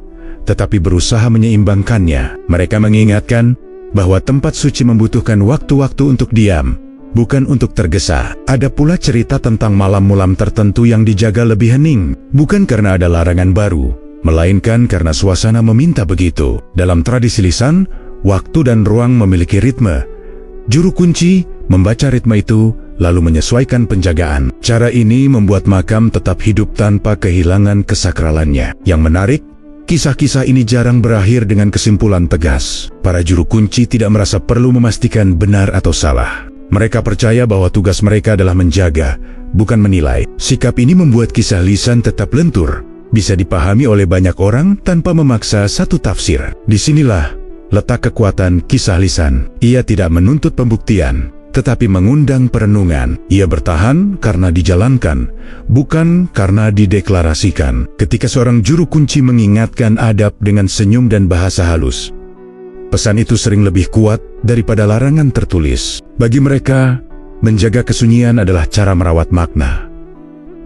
tetapi berusaha menyeimbangkannya. Mereka mengingatkan bahwa tempat suci membutuhkan waktu-waktu untuk diam, bukan untuk tergesa. Ada pula cerita tentang malam-malam tertentu yang dijaga lebih hening, bukan karena ada larangan baru, melainkan karena suasana meminta begitu. Dalam tradisi lisan, waktu dan ruang memiliki ritme. Juru kunci membaca ritme itu, lalu menyesuaikan penjagaan. Cara ini membuat makam tetap hidup tanpa kehilangan kesakralannya. Yang menarik, kisah-kisah ini jarang berakhir dengan kesimpulan tegas. Para juru kunci tidak merasa perlu memastikan benar atau salah. Mereka percaya bahwa tugas mereka adalah menjaga, bukan menilai. Sikap ini membuat kisah lisan tetap lentur, bisa dipahami oleh banyak orang tanpa memaksa satu tafsir. Disinilah letak kekuatan kisah lisan. Ia tidak menuntut pembuktian, tetapi mengundang perenungan. Ia bertahan karena dijalankan, bukan karena dideklarasikan. Ketika seorang juru kunci mengingatkan adab dengan senyum dan bahasa halus, pesan itu sering lebih kuat daripada larangan tertulis. Bagi mereka, menjaga kesunyian adalah cara merawat makna.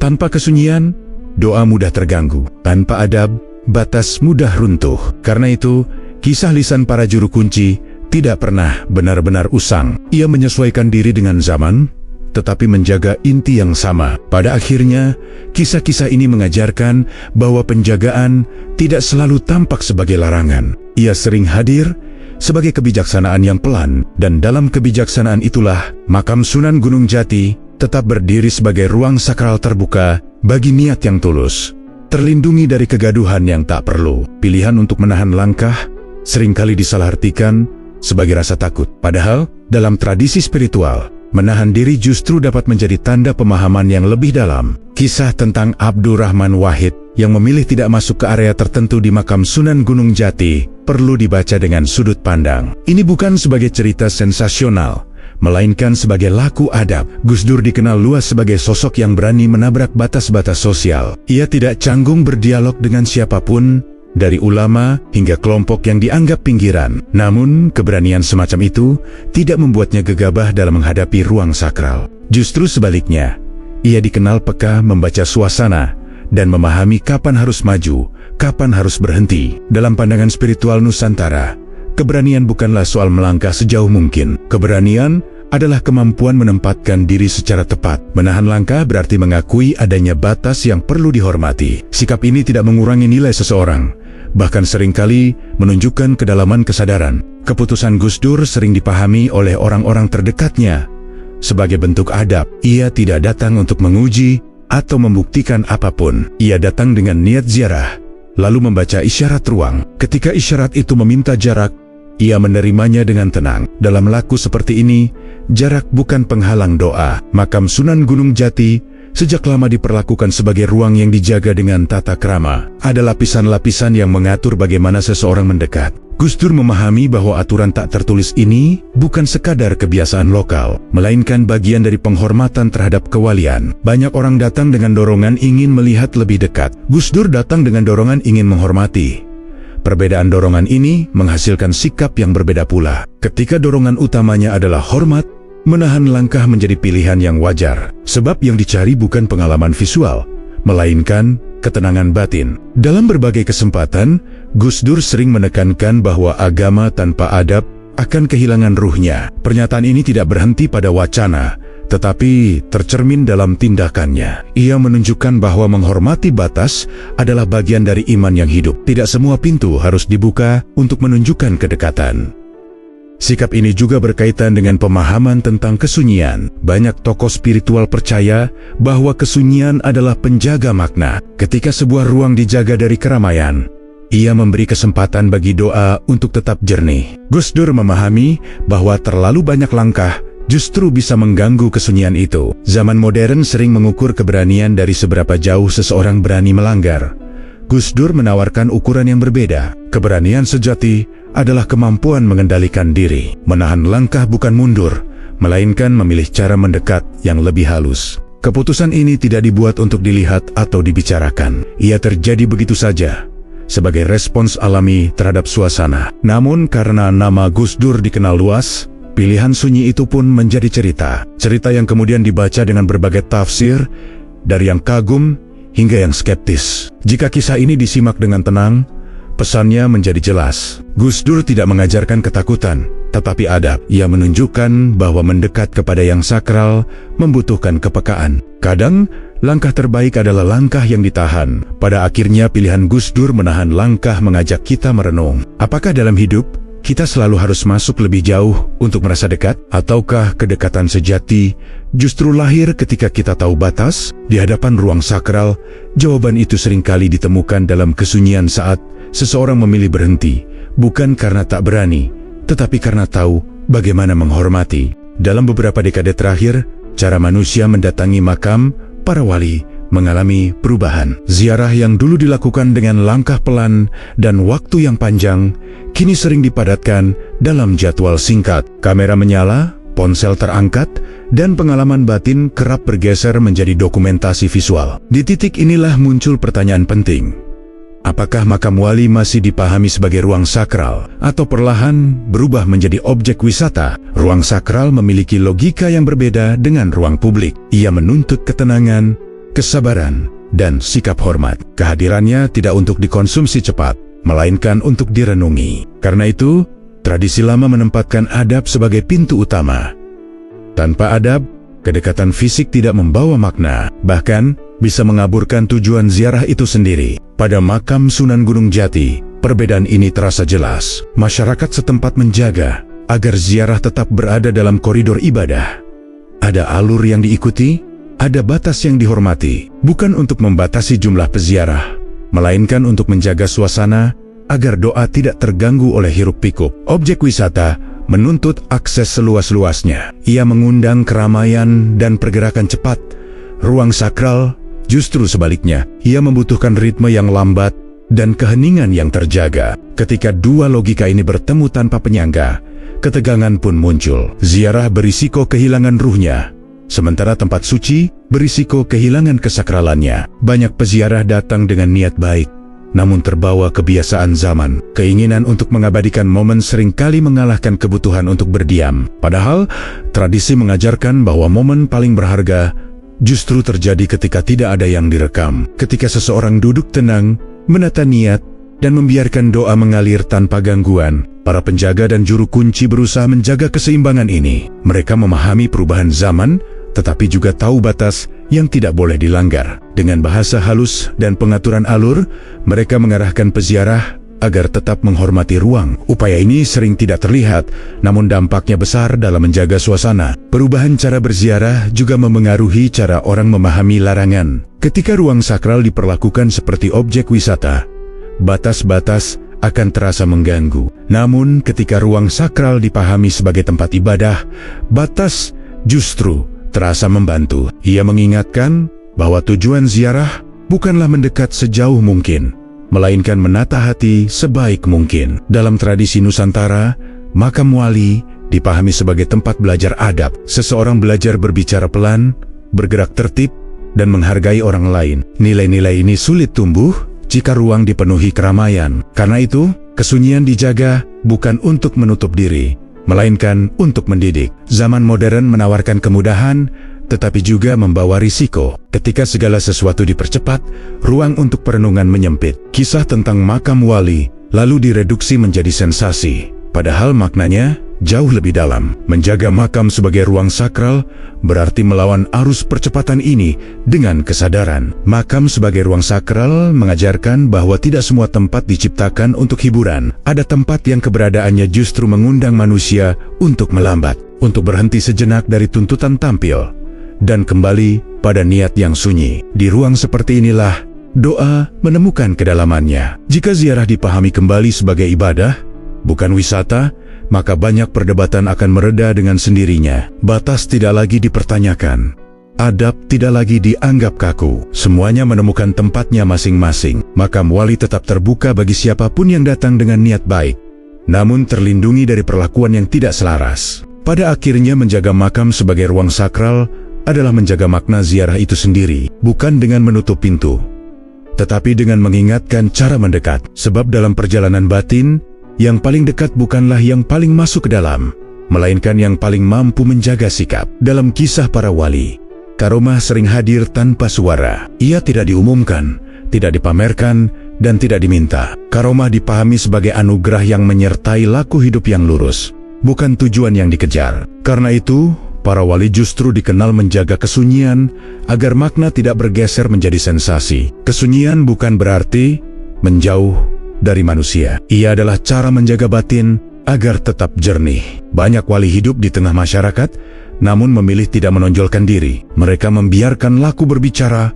Tanpa kesunyian, doa mudah terganggu. Tanpa adab, batas mudah runtuh. Karena itu, kisah lisan para juru kunci tidak pernah benar-benar usang. Ia menyesuaikan diri dengan zaman, tetapi menjaga inti yang sama. Pada akhirnya, kisah-kisah ini mengajarkan bahwa penjagaan tidak selalu tampak sebagai larangan. Ia sering hadir sebagai kebijaksanaan yang pelan, dan dalam kebijaksanaan itulah, makam Sunan Gunung Jati tetap berdiri sebagai ruang sakral terbuka bagi niat yang tulus, terlindungi dari kegaduhan yang tak perlu. Pilihan untuk menahan langkah seringkali disalahartikan sebagai rasa takut. Padahal, dalam tradisi spiritual, menahan diri justru dapat menjadi tanda pemahaman yang lebih dalam. Kisah tentang Abdurrahman Wahid yang memilih tidak masuk ke area tertentu di makam Sunan Gunung Jati perlu dibaca dengan sudut pandang. Ini bukan sebagai cerita sensasional, melainkan sebagai laku adab. Gus Dur dikenal luas sebagai sosok yang berani menabrak batas-batas sosial. Ia tidak canggung berdialog dengan siapapun, dari ulama hingga kelompok yang dianggap pinggiran. Namun, keberanian semacam itu tidak membuatnya gegabah dalam menghadapi ruang sakral. Justru sebaliknya, ia dikenal peka membaca suasana dan memahami kapan harus maju, kapan harus berhenti. Dalam pandangan spiritual Nusantara, keberanian bukanlah soal melangkah sejauh mungkin. Keberanian adalah kemampuan menempatkan diri secara tepat. Menahan langkah berarti mengakui adanya batas yang perlu dihormati. Sikap ini tidak mengurangi nilai seseorang, bahkan seringkali menunjukkan kedalaman kesadaran. Keputusan Gus Dur sering dipahami oleh orang-orang terdekatnya sebagai bentuk adab. Ia tidak datang untuk menguji atau membuktikan apapun. Ia datang dengan niat ziarah, lalu membaca isyarat ruang. Ketika isyarat itu meminta jarak, ia menerimanya dengan tenang. Dalam laku seperti ini, jarak bukan penghalang doa. Makam Sunan Gunung Jati sejak lama diperlakukan sebagai ruang yang dijaga dengan tata krama. Ada lapisan-lapisan yang mengatur bagaimana seseorang mendekat. Gus Dur memahami bahwa aturan tak tertulis ini bukan sekadar kebiasaan lokal, melainkan bagian dari penghormatan terhadap kewalian. Banyak orang datang dengan dorongan ingin melihat lebih dekat. Gus Dur datang dengan dorongan ingin menghormati. Perbedaan dorongan ini menghasilkan sikap yang berbeda pula. Ketika dorongan utamanya adalah hormat, menahan langkah menjadi pilihan yang wajar. Sebab yang dicari bukan pengalaman visual, melainkan ketenangan batin. Dalam berbagai kesempatan, Gus Dur sering menekankan bahwa agama tanpa adab akan kehilangan ruhnya. Pernyataan ini tidak berhenti pada wacana, tetapi tercermin dalam tindakannya. Ia menunjukkan bahwa menghormati batas adalah bagian dari iman yang hidup. Tidak semua pintu harus dibuka untuk menunjukkan kedekatan. Sikap ini juga berkaitan dengan pemahaman tentang kesunyian. Banyak tokoh spiritual percaya bahwa kesunyian adalah penjaga makna. Ketika sebuah ruang dijaga dari keramaian, ia memberi kesempatan bagi doa untuk tetap jernih. Gus Dur memahami bahwa terlalu banyak langkah justru bisa mengganggu kesunyian itu. Zaman modern sering mengukur keberanian dari seberapa jauh seseorang berani melanggar. Gus Dur menawarkan ukuran yang berbeda. Keberanian sejati adalah kemampuan mengendalikan diri, menahan langkah bukan mundur, melainkan memilih cara mendekat yang lebih halus. Keputusan ini tidak dibuat untuk dilihat atau dibicarakan. Ia terjadi begitu saja, sebagai respons alami terhadap suasana. Namun karena nama Gus Dur dikenal luas, pilihan sunyi itu pun menjadi cerita. Cerita yang kemudian dibaca dengan berbagai tafsir, dari yang kagum hingga yang skeptis. Jika kisah ini disimak dengan tenang, pesannya menjadi jelas. Gus Dur tidak mengajarkan ketakutan, tetapi adab. Ia menunjukkan bahwa mendekat kepada yang sakral membutuhkan kepekaan. Kadang, langkah terbaik adalah langkah yang ditahan. Pada akhirnya pilihan Gus Dur menahan langkah mengajak kita merenung. Apakah dalam hidup kita selalu harus masuk lebih jauh untuk merasa dekat? Ataukah kedekatan sejati justru lahir ketika kita tahu batas? Di hadapan ruang sakral, jawaban itu seringkali ditemukan dalam kesunyian saat seseorang memilih berhenti, bukan karena tak berani, tetapi karena tahu bagaimana menghormati. Dalam beberapa dekade terakhir, cara manusia mendatangi makam para wali mengalami perubahan. Ziarah yang dulu dilakukan dengan langkah pelan dan waktu yang panjang, kini sering dipadatkan dalam jadwal singkat. Kamera menyala, ponsel terangkat, dan pengalaman batin kerap bergeser menjadi dokumentasi visual. Di titik inilah muncul pertanyaan penting. Apakah makam wali masih dipahami sebagai ruang sakral, atau perlahan berubah menjadi objek wisata? Ruang sakral memiliki logika yang berbeda dengan ruang publik. Ia menuntut ketenangan, kesabaran, dan sikap hormat. Kehadirannya tidak untuk dikonsumsi cepat, melainkan untuk direnungi. Karena itu, tradisi lama menempatkan adab sebagai pintu utama. Tanpa adab, kedekatan fisik tidak membawa makna, bahkan bisa mengaburkan tujuan ziarah itu sendiri. Pada makam Sunan Gunung Jati, perbedaan ini terasa jelas. Masyarakat setempat menjaga agar ziarah tetap berada dalam koridor ibadah. Ada alur yang diikuti, ada batas yang dihormati, bukan untuk membatasi jumlah peziarah, melainkan untuk menjaga suasana agar doa tidak terganggu oleh hiruk-pikuk. Objek wisata menuntut akses seluas-luasnya. Ia mengundang keramaian dan pergerakan cepat. Ruang sakral justru sebaliknya, ia membutuhkan ritme yang lambat dan keheningan yang terjaga. Ketika dua logika ini bertemu tanpa penyangga, ketegangan pun muncul. Ziarah berisiko kehilangan ruhnya, sementara tempat suci berisiko kehilangan kesakralannya. Banyak peziarah datang dengan niat baik, namun terbawa kebiasaan zaman. Keinginan untuk mengabadikan momen seringkali mengalahkan kebutuhan untuk berdiam. Padahal, tradisi mengajarkan bahwa momen paling berharga justru terjadi ketika tidak ada yang direkam. Ketika seseorang duduk tenang, menata niat, dan membiarkan doa mengalir tanpa gangguan. Para penjaga dan juru kunci berusaha menjaga keseimbangan ini. Mereka memahami perubahan zaman, tetapi juga tahu batas yang tidak boleh dilanggar. Dengan bahasa halus dan pengaturan alur, mereka mengarahkan peziarah agar tetap menghormati ruang. Upaya ini sering tidak terlihat, namun dampaknya besar dalam menjaga suasana. Perubahan cara berziarah juga memengaruhi cara orang memahami larangan. Ketika ruang sakral diperlakukan seperti objek wisata, batas-batas akan terasa mengganggu. Namun ketika ruang sakral dipahami sebagai tempat ibadah, batas justru terasa membantu. Ia mengingatkan bahwa tujuan ziarah bukanlah mendekat sejauh mungkin, melainkan menata hati sebaik mungkin. Dalam tradisi Nusantara, makam wali dipahami sebagai tempat belajar adab. Seseorang belajar berbicara pelan, bergerak tertib, dan menghargai orang lain. Nilai-nilai ini sulit tumbuh jika ruang dipenuhi keramaian. Karena itu, kesunyian dijaga bukan untuk menutup diri, melainkan untuk mendidik. Zaman modern menawarkan kemudahan, tetapi juga membawa risiko. Ketika segala sesuatu dipercepat, ruang untuk perenungan menyempit. Kisah tentang makam wali lalu direduksi menjadi sensasi, padahal maknanya jauh lebih dalam. Menjaga makam sebagai ruang sakral berarti melawan arus percepatan ini dengan kesadaran. Makam sebagai ruang sakral mengajarkan bahwa tidak semua tempat diciptakan untuk hiburan. Ada tempat yang keberadaannya justru mengundang manusia untuk melambat, untuk berhenti sejenak dari tuntutan tampil, dan kembali pada niat yang sunyi. Di ruang seperti inilah doa menemukan kedalamannya. Jika ziarah dipahami kembali sebagai ibadah, bukan wisata, maka banyak perdebatan akan mereda dengan sendirinya. Batas tidak lagi dipertanyakan. Adab tidak lagi dianggap kaku. Semuanya menemukan tempatnya masing-masing. Makam wali tetap terbuka bagi siapapun yang datang dengan niat baik, namun terlindungi dari perlakuan yang tidak selaras. Pada akhirnya menjaga makam sebagai ruang sakral adalah menjaga makna ziarah itu sendiri, bukan dengan menutup pintu, tetapi dengan mengingatkan cara mendekat. Sebab dalam perjalanan batin, yang paling dekat bukanlah yang paling masuk ke dalam, melainkan yang paling mampu menjaga sikap. Dalam kisah para wali, karomah sering hadir tanpa suara. Ia tidak diumumkan, tidak dipamerkan, dan tidak diminta. Karomah dipahami sebagai anugerah yang menyertai laku hidup yang lurus, bukan tujuan yang dikejar. Karena itu, para wali justru dikenal menjaga kesunyian agar makna tidak bergeser menjadi sensasi. Kesunyian bukan berarti menjauh dari manusia. Ia adalah cara menjaga batin agar tetap jernih. Banyak wali hidup di tengah masyarakat, namun memilih tidak menonjolkan diri. Mereka membiarkan laku berbicara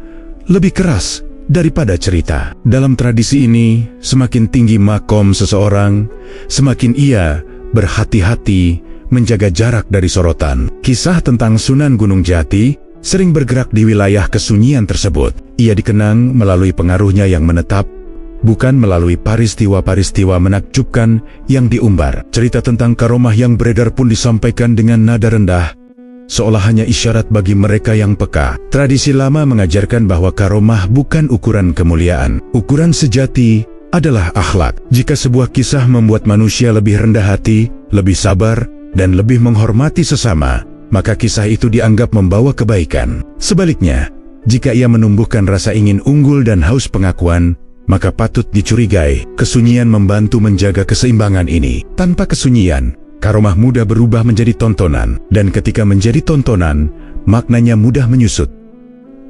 lebih keras daripada cerita. Dalam tradisi ini, semakin tinggi makom seseorang, semakin ia berhati-hati menjaga jarak dari sorotan. Kisah tentang Sunan Gunung Jati sering bergerak di wilayah kesunyian tersebut. Ia dikenang melalui pengaruhnya yang menetap, bukan melalui peristiwa-peristiwa menakjubkan yang diumbar. Cerita tentang karomah yang beredar pun disampaikan dengan nada rendah, seolah hanya isyarat bagi mereka yang peka. Tradisi lama mengajarkan bahwa karomah bukan ukuran kemuliaan. Ukuran sejati adalah akhlak. Jika sebuah kisah membuat manusia lebih rendah hati, lebih sabar, dan lebih menghormati sesama, maka kisah itu dianggap membawa kebaikan. Sebaliknya, jika ia menumbuhkan rasa ingin unggul dan haus pengakuan, maka patut dicurigai. Kesunyian membantu menjaga keseimbangan ini. Tanpa kesunyian, karomah mudah berubah menjadi tontonan, dan ketika menjadi tontonan, maknanya mudah menyusut.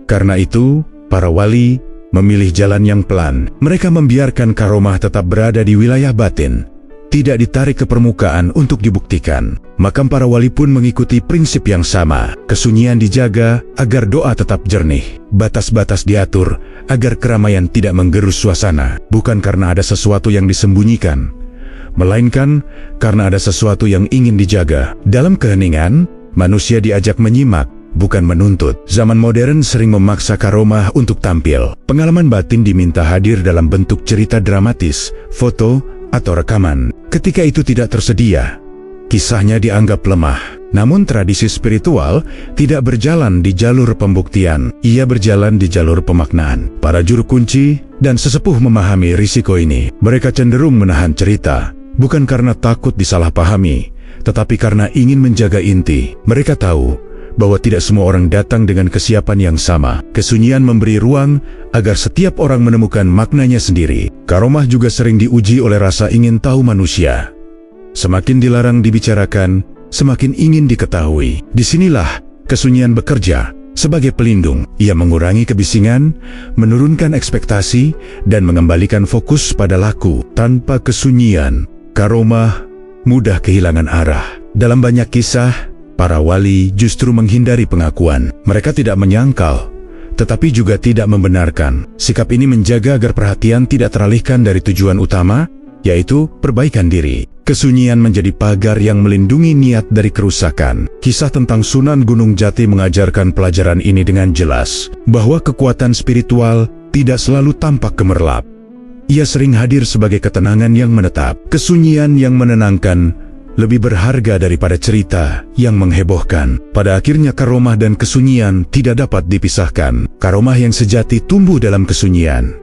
Karena itu, para wali memilih jalan yang pelan. Mereka membiarkan karomah tetap berada di wilayah batin, tidak ditarik ke permukaan untuk dibuktikan. Makam para wali pun mengikuti prinsip yang sama. Kesunyian dijaga agar doa tetap jernih. Batas-batas diatur agar keramaian tidak menggerus suasana. Bukan karena ada sesuatu yang disembunyikan, melainkan karena ada sesuatu yang ingin dijaga. Dalam keheningan, manusia diajak menyimak, bukan menuntut. Zaman modern sering memaksa karomah untuk tampil. Pengalaman batin diminta hadir dalam bentuk cerita dramatis, foto, atau rekaman. Ketika itu tidak tersedia, kisahnya dianggap lemah. Namun tradisi spiritual tidak berjalan di jalur pembuktian, ia berjalan di jalur pemaknaan. Para juru kunci dan sesepuh memahami risiko ini. Mereka cenderung menahan cerita, bukan karena takut disalahpahami, tetapi karena ingin menjaga inti. Mereka tahu bahwa tidak semua orang datang dengan kesiapan yang sama. Kesunyian memberi ruang agar setiap orang menemukan maknanya sendiri. Karomah juga sering diuji oleh rasa ingin tahu manusia. Semakin dilarang dibicarakan, semakin ingin diketahui. Disinilah kesunyian bekerja sebagai pelindung. Ia mengurangi kebisingan, menurunkan ekspektasi, dan mengembalikan fokus pada laku. Tanpa kesunyian, karomah mudah kehilangan arah. Dalam banyak kisah, para wali justru menghindari pengakuan. Mereka tidak menyangkal, tetapi juga tidak membenarkan. Sikap ini menjaga agar perhatian tidak teralihkan dari tujuan utama, yaitu perbaikan diri. Kesunyian menjadi pagar yang melindungi niat dari kerusakan. Kisah tentang Sunan Gunung Jati mengajarkan pelajaran ini dengan jelas, bahwa kekuatan spiritual tidak selalu tampak gemerlap. Ia sering hadir sebagai ketenangan yang menetap. Kesunyian yang menenangkan lebih berharga daripada cerita yang menghebohkan. Pada akhirnya karomah dan kesunyian tidak dapat dipisahkan. Karomah yang sejati tumbuh dalam kesunyian,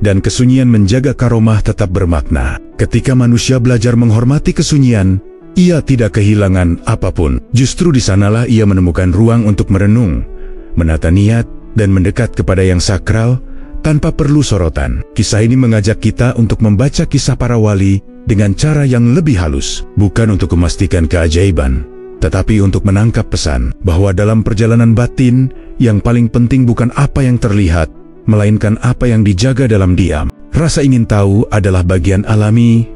dan kesunyian menjaga karomah tetap bermakna. Ketika manusia belajar menghormati kesunyian, Ia tidak kehilangan apapun. Justru di sanalah ia menemukan ruang untuk merenung, menata niat, dan mendekat kepada yang sakral tanpa perlu sorotan. Kisah ini mengajak kita untuk membaca kisah para wali dengan cara yang lebih halus, bukan untuk memastikan keajaiban, tetapi untuk menangkap pesan bahwa dalam perjalanan batin, yang paling penting bukan apa yang terlihat, melainkan apa yang dijaga dalam diam. Rasa ingin tahu adalah bagian alami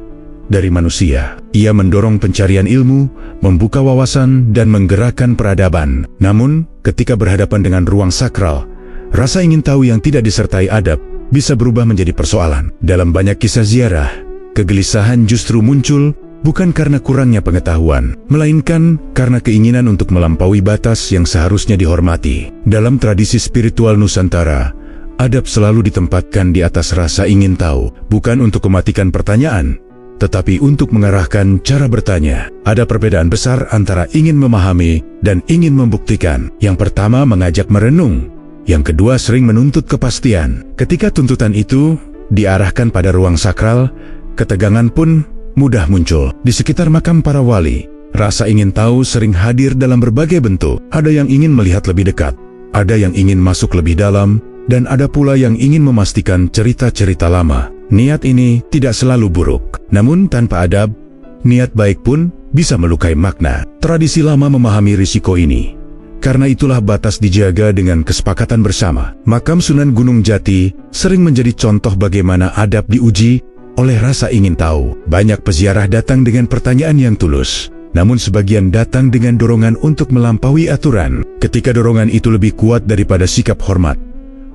dari manusia. Ia mendorong pencarian ilmu, membuka wawasan, dan menggerakkan peradaban. Namun, ketika berhadapan dengan ruang sakral, rasa ingin tahu yang tidak disertai adab bisa berubah menjadi persoalan. Dalam banyak kisah ziarah, kegelisahan justru muncul bukan karena kurangnya pengetahuan, melainkan karena keinginan untuk melampaui batas yang seharusnya dihormati. Dalam tradisi spiritual Nusantara, adab selalu ditempatkan di atas rasa ingin tahu, bukan untuk mematikan pertanyaan, tetapi untuk mengarahkan cara bertanya. Ada perbedaan besar antara ingin memahami dan ingin membuktikan. Yang pertama mengajak merenung, yang kedua sering menuntut kepastian. Ketika tuntutan itu diarahkan pada ruang sakral, ketegangan pun mudah muncul. Di sekitar makam para wali, rasa ingin tahu sering hadir dalam berbagai bentuk. Ada yang ingin melihat lebih dekat, ada yang ingin masuk lebih dalam, dan ada pula yang ingin memastikan cerita-cerita lama. Niat ini tidak selalu buruk, namun tanpa adab, niat baik pun bisa melukai makna. Tradisi lama memahami risiko ini. Karena itulah batas dijaga dengan kesepakatan bersama. Makam Sunan Gunung Jati sering menjadi contoh bagaimana adab diuji oleh rasa ingin tahu. Banyak peziarah datang dengan pertanyaan yang tulus, namun sebagian datang dengan dorongan untuk melampaui aturan. Ketika dorongan itu lebih kuat daripada sikap hormat,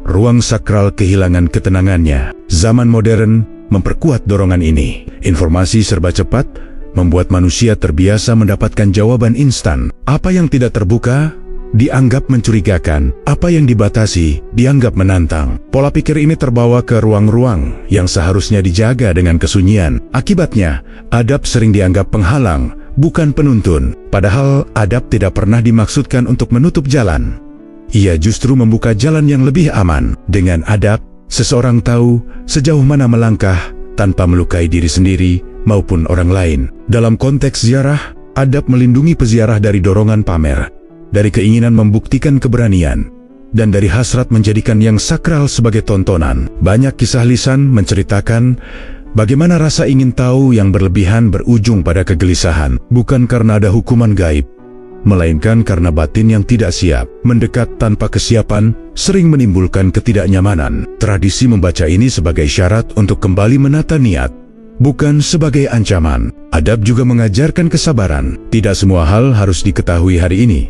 ruang sakral kehilangan ketenangannya. Zaman modern memperkuat dorongan ini. Informasi serba cepat membuat manusia terbiasa mendapatkan jawaban instan. Apa yang tidak terbuka dianggap mencurigakan, apa yang dibatasi dianggap menantang. Pola pikir ini terbawa ke ruang-ruang yang seharusnya dijaga dengan kesunyian. Akibatnya, adab sering dianggap penghalang, bukan penuntun. Padahal adab tidak pernah dimaksudkan untuk menutup jalan. Ia justru membuka jalan yang lebih aman. Dengan adab, seseorang tahu sejauh mana melangkah tanpa melukai diri sendiri maupun orang lain. Dalam konteks ziarah, adab melindungi peziarah dari dorongan pamer, dari keinginan membuktikan keberanian, dan dari hasrat menjadikan yang sakral sebagai tontonan. Banyak kisah lisan menceritakan bagaimana rasa ingin tahu yang berlebihan berujung pada kegelisahan, bukan karena ada hukuman gaib, melainkan karena batin yang tidak siap. Mendekat tanpa kesiapan sering menimbulkan ketidaknyamanan. Tradisi membaca ini sebagai syarat untuk kembali menata niat, bukan sebagai ancaman. Adab juga mengajarkan kesabaran. Tidak semua hal harus diketahui hari ini.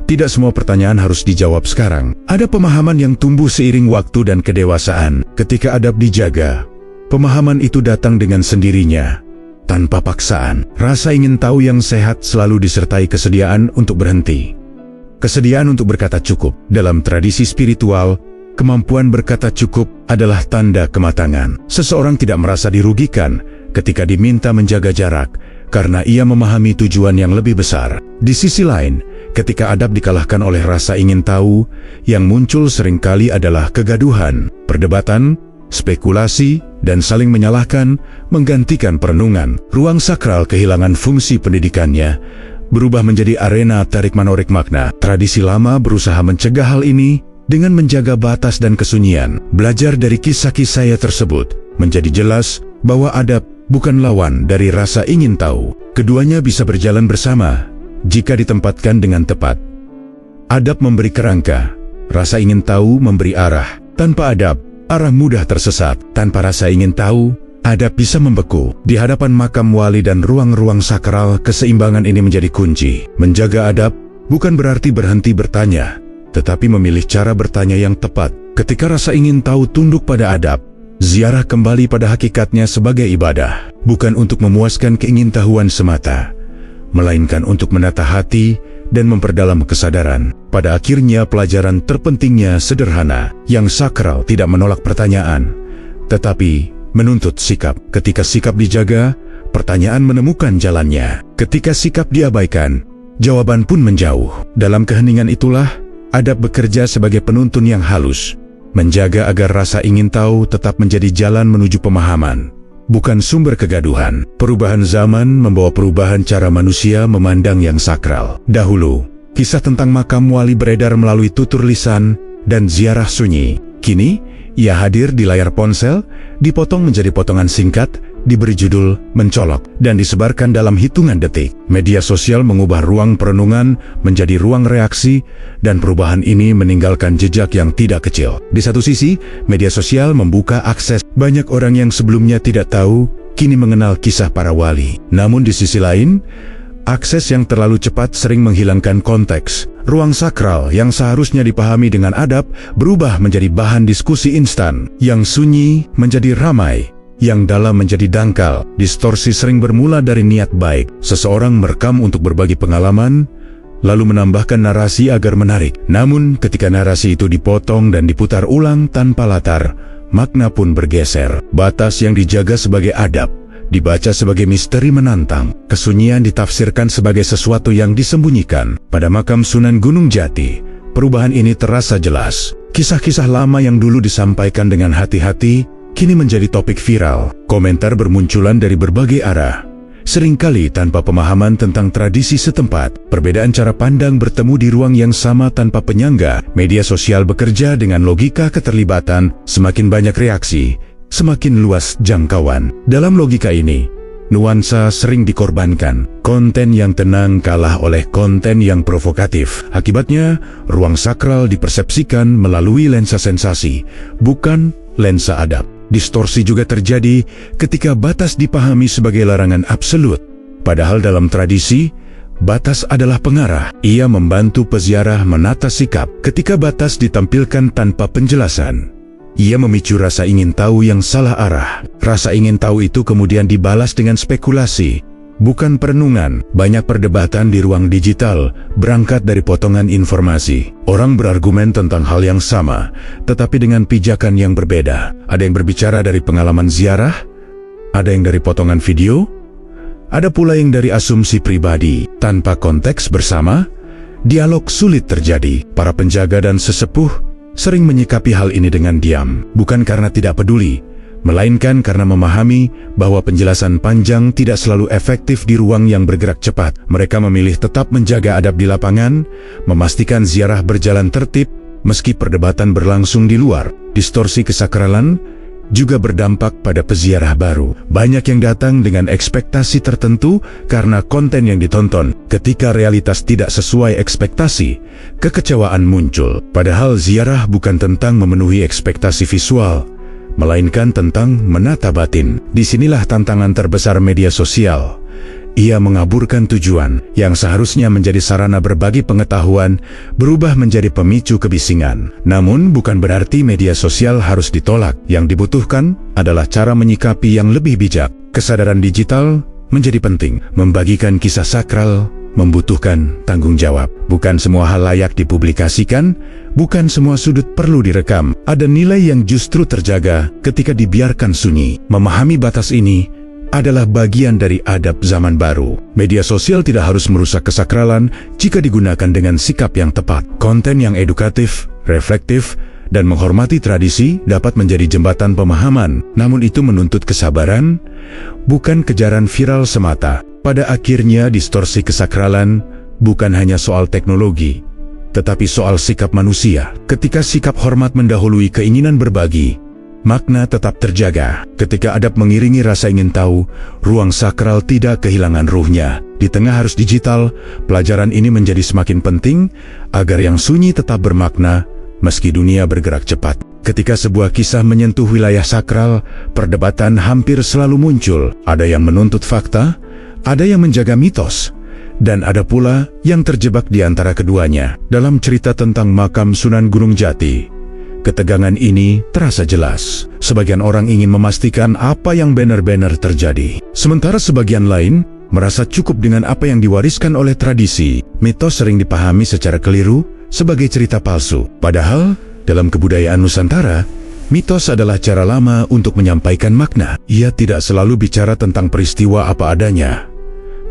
Tidak semua pertanyaan harus dijawab sekarang. Ada pemahaman yang tumbuh seiring waktu dan kedewasaan. Ketika adab dijaga, pemahaman itu datang dengan sendirinya, tanpa paksaan. Rasa ingin tahu yang sehat selalu disertai kesediaan untuk berhenti. Kesediaan untuk berkata cukup. Dalam tradisi spiritual, kemampuan berkata cukup adalah tanda kematangan. Seseorang tidak merasa dirugikan ketika diminta menjaga jarak, karena ia memahami tujuan yang lebih besar. Di sisi lain, ketika adab dikalahkan oleh rasa ingin tahu, yang muncul seringkali adalah kegaduhan, perdebatan, spekulasi, dan saling menyalahkan menggantikan perenungan. Ruang sakral kehilangan fungsi pendidikannya, berubah menjadi arena tarik-menarik makna. Tradisi lama berusaha mencegah hal ini dengan menjaga batas dan kesunyian. Belajar dari kisah-kisah tersebut, menjadi jelas bahwa adab bukan lawan dari rasa ingin tahu. Keduanya bisa berjalan bersama jika ditempatkan dengan tepat. Adab memberi kerangka, rasa ingin tahu memberi arah. Tanpa adab, arah mudah tersesat. Tanpa rasa ingin tahu, adab bisa membeku. Di hadapan makam wali dan ruang-ruang sakral, keseimbangan ini menjadi kunci. Menjaga adab bukan berarti berhenti bertanya, tetapi memilih cara bertanya yang tepat. Ketika rasa ingin tahu tunduk pada adab, ziarah kembali pada hakikatnya sebagai ibadah, bukan untuk memuaskan keingintahuan semata, melainkan untuk menata hati dan memperdalam kesadaran. Pada akhirnya pelajaran terpentingnya sederhana. Yang sakral tidak menolak pertanyaan, tetapi menuntut sikap. Ketika sikap dijaga, pertanyaan menemukan jalannya. Ketika sikap diabaikan, jawaban pun menjauh. Dalam keheningan itulah, adab bekerja sebagai penuntun yang halus, menjaga agar rasa ingin tahu tetap menjadi jalan menuju pemahaman, bukan sumber kegaduhan. Perubahan zaman membawa perubahan cara manusia memandang yang sakral. Dahulu, kisah tentang makam wali beredar melalui tutur lisan dan ziarah sunyi. Kini, ia hadir di layar ponsel, dipotong menjadi potongan singkat, diberi judul mencolok, dan disebarkan dalam hitungan detik. Media sosial mengubah ruang perenungan menjadi ruang reaksi, dan perubahan ini meninggalkan jejak yang tidak kecil. Di satu sisi, media sosial membuka akses banyak orang yang sebelumnya tidak tahu, kini mengenal kisah para wali. Namun di sisi lain, akses yang terlalu cepat sering menghilangkan konteks. Ruang sakral yang seharusnya dipahami dengan adab berubah menjadi bahan diskusi instan. Yang sunyi menjadi ramai, yang dalam menjadi dangkal. Distorsi sering bermula dari niat baik. Seseorang merekam untuk berbagi pengalaman, lalu menambahkan narasi agar menarik. Namun ketika narasi itu dipotong dan diputar ulang tanpa latar, makna pun bergeser. Batas yang dijaga sebagai adab dibaca sebagai misteri menantang. Kesunyian ditafsirkan sebagai sesuatu yang disembunyikan. Pada makam Sunan Gunung Jati, perubahan ini terasa jelas. Kisah-kisah lama yang dulu disampaikan dengan hati-hati, kini menjadi topik viral. Komentar bermunculan dari berbagai arah, seringkali tanpa pemahaman tentang tradisi setempat. Perbedaan cara pandang bertemu di ruang yang sama tanpa penyangga. Media sosial bekerja dengan logika keterlibatan. Semakin banyak reaksi, semakin luas jangkauan. Dalam logika ini, nuansa sering dikorbankan. Konten yang tenang kalah oleh konten yang provokatif. Akibatnya, ruang sakral dipersepsikan melalui lensa sensasi, bukan lensa adab. Distorsi juga terjadi ketika batas dipahami sebagai larangan absolut. Padahal dalam tradisi, batas adalah pengarah. Ia membantu peziarah menata sikap. Ketika batas ditampilkan tanpa penjelasan, ia memicu rasa ingin tahu yang salah arah. Rasa ingin tahu itu kemudian dibalas dengan spekulasi, bukan perenungan. Banyak perdebatan di ruang digital berangkat dari potongan informasi. Orang berargumen tentang hal yang sama, tetapi dengan pijakan yang berbeda. Ada yang berbicara dari pengalaman ziarah, ada yang dari potongan video, ada pula yang dari asumsi pribadi. Tanpa konteks bersama, dialog sulit terjadi. Para penjaga dan sesepuh sering menyikapi hal ini dengan diam, bukan karena tidak peduli, melainkan karena memahami bahwa penjelasan panjang tidak selalu efektif di ruang yang bergerak cepat. Mereka memilih tetap menjaga adab di lapangan, memastikan ziarah berjalan tertib, meski perdebatan berlangsung di luar. Distorsi kesakralan juga berdampak pada peziarah baru. Banyak yang datang dengan ekspektasi tertentu karena konten yang ditonton. Ketika realitas tidak sesuai ekspektasi, kekecewaan muncul. Padahal ziarah bukan tentang memenuhi ekspektasi visual, melainkan tentang menata batin. Disinilah tantangan terbesar media sosial. Ia mengaburkan tujuan yang seharusnya menjadi sarana berbagi pengetahuan, berubah menjadi pemicu kebisingan. Namun bukan berarti media sosial harus ditolak. Yang dibutuhkan adalah cara menyikapi yang lebih bijak. Kesadaran digital menjadi penting. Membagikan kisah sakral membutuhkan tanggung jawab. Bukan semua hal layak dipublikasikan, bukan semua sudut perlu direkam. Ada nilai yang justru terjaga ketika dibiarkan sunyi. Memahami batas ini adalah bagian dari adab zaman baru. Media sosial tidak harus merusak kesakralan jika digunakan dengan sikap yang tepat. Konten yang edukatif, reflektif, dan menghormati tradisi dapat menjadi jembatan pemahaman. Namun itu menuntut kesabaran, bukan kejaran viral semata. Pada akhirnya, distorsi kesakralan bukan hanya soal teknologi, tetapi soal sikap manusia. Ketika sikap hormat mendahului keinginan berbagi, makna tetap terjaga. Ketika adab mengiringi rasa ingin tahu, ruang sakral tidak kehilangan ruhnya. Di tengah arus digital, pelajaran ini menjadi semakin penting agar yang sunyi tetap bermakna meski dunia bergerak cepat. Ketika sebuah kisah menyentuh wilayah sakral, perdebatan hampir selalu muncul. Ada yang menuntut fakta, ada yang menjaga mitos, dan ada pula yang terjebak di antara keduanya. Dalam cerita tentang makam Sunan Gunung Jati, ketegangan ini terasa jelas. Sebagian orang ingin memastikan apa yang benar-benar terjadi, sementara sebagian lain merasa cukup dengan apa yang diwariskan oleh tradisi. Mitos sering dipahami secara keliru sebagai cerita palsu. Padahal, dalam kebudayaan Nusantara, mitos adalah cara lama untuk menyampaikan makna. Ia tidak selalu bicara tentang peristiwa apa adanya,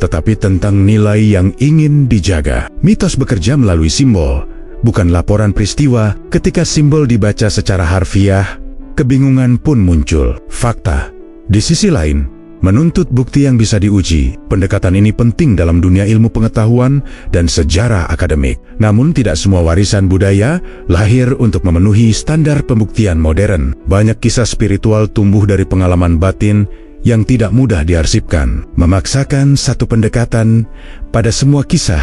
tetapi tentang nilai yang ingin dijaga. Mitos bekerja melalui simbol, bukan laporan peristiwa. Ketika simbol dibaca secara harfiah, kebingungan pun muncul. Fakta Di sisi lain, menuntut bukti yang bisa diuji. Pendekatan ini penting dalam dunia ilmu pengetahuan dan sejarah akademik. Namun tidak semua warisan budaya lahir untuk memenuhi standar pembuktian modern. Banyak kisah spiritual tumbuh dari pengalaman batin yang tidak mudah diarsipkan. Memaksakan satu pendekatan pada semua kisah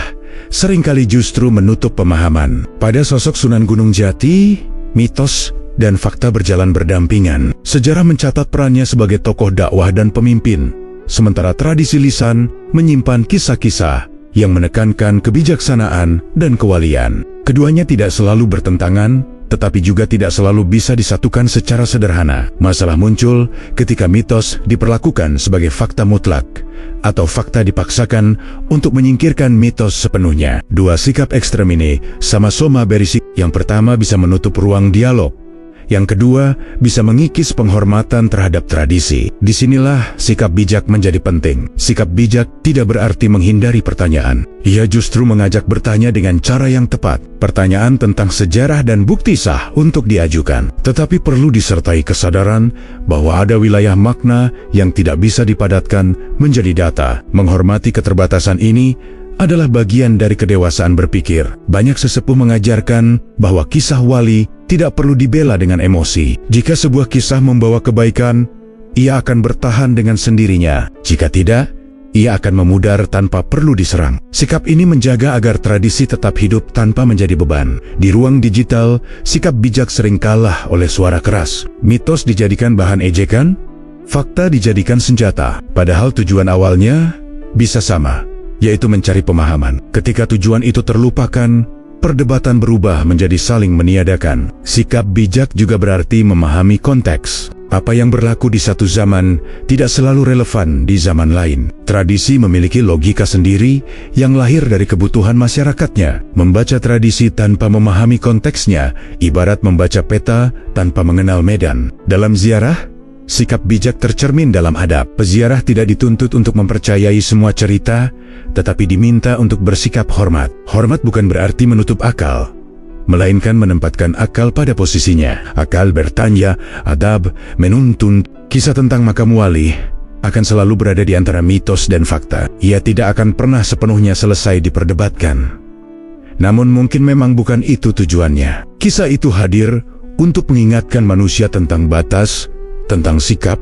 seringkali justru menutup pemahaman. Pada sosok Sunan Gunung Jati, mitos dan fakta berjalan berdampingan. Sejarah mencatat perannya sebagai tokoh dakwah dan pemimpin, sementara tradisi lisan menyimpan kisah-kisah yang menekankan kebijaksanaan dan kewalian. Keduanya tidak selalu bertentangan, tetapi juga tidak selalu bisa disatukan secara sederhana. Masalah muncul ketika mitos diperlakukan sebagai fakta mutlak, atau fakta dipaksakan untuk menyingkirkan mitos sepenuhnya. Dua sikap ekstrem ini sama-sama berisik. Yang pertama bisa menutup ruang dialog, yang kedua bisa mengikis penghormatan terhadap tradisi. Disinilah sikap bijak menjadi penting. Sikap bijak tidak berarti menghindari pertanyaan. Ia justru mengajak bertanya dengan cara yang tepat. Pertanyaan tentang sejarah dan bukti sah untuk diajukan. Tetapi perlu disertai kesadaran bahwa ada wilayah makna yang tidak bisa dipadatkan menjadi data. Menghormati keterbatasan ini adalah bagian dari kedewasaan berpikir. Banyak sesepuh mengajarkan bahwa kisah wali tidak perlu dibela dengan emosi. Jika sebuah kisah membawa kebaikan, ia akan bertahan dengan sendirinya. Jika tidak, ia akan memudar tanpa perlu diserang. Sikap ini menjaga agar tradisi tetap hidup tanpa menjadi beban. Di ruang digital, sikap bijak sering kalah oleh suara keras. Mitos dijadikan bahan ejekan, fakta dijadikan senjata. Padahal tujuan awalnya bisa sama, yaitu mencari pemahaman. Ketika tujuan itu terlupakan, perdebatan berubah menjadi saling meniadakan. Sikap bijak juga berarti memahami konteks. Apa yang berlaku di satu zaman tidak selalu relevan di zaman lain. Tradisi memiliki logika sendiri yang lahir dari kebutuhan masyarakatnya. Membaca tradisi tanpa memahami konteksnya ibarat membaca peta tanpa mengenal medan. Dalam ziarah, sikap bijak tercermin dalam adab. Peziarah tidak dituntut untuk mempercayai semua cerita, tetapi diminta untuk bersikap hormat. Hormat bukan berarti menutup akal, melainkan menempatkan akal pada posisinya. Akal bertanya, adab menuntun. Kisah tentang makam wali akan selalu berada di antara mitos dan fakta. Ia tidak akan pernah sepenuhnya selesai diperdebatkan. Namun mungkin memang bukan itu tujuannya. Kisah itu hadir untuk mengingatkan manusia tentang batas, tentang sikap,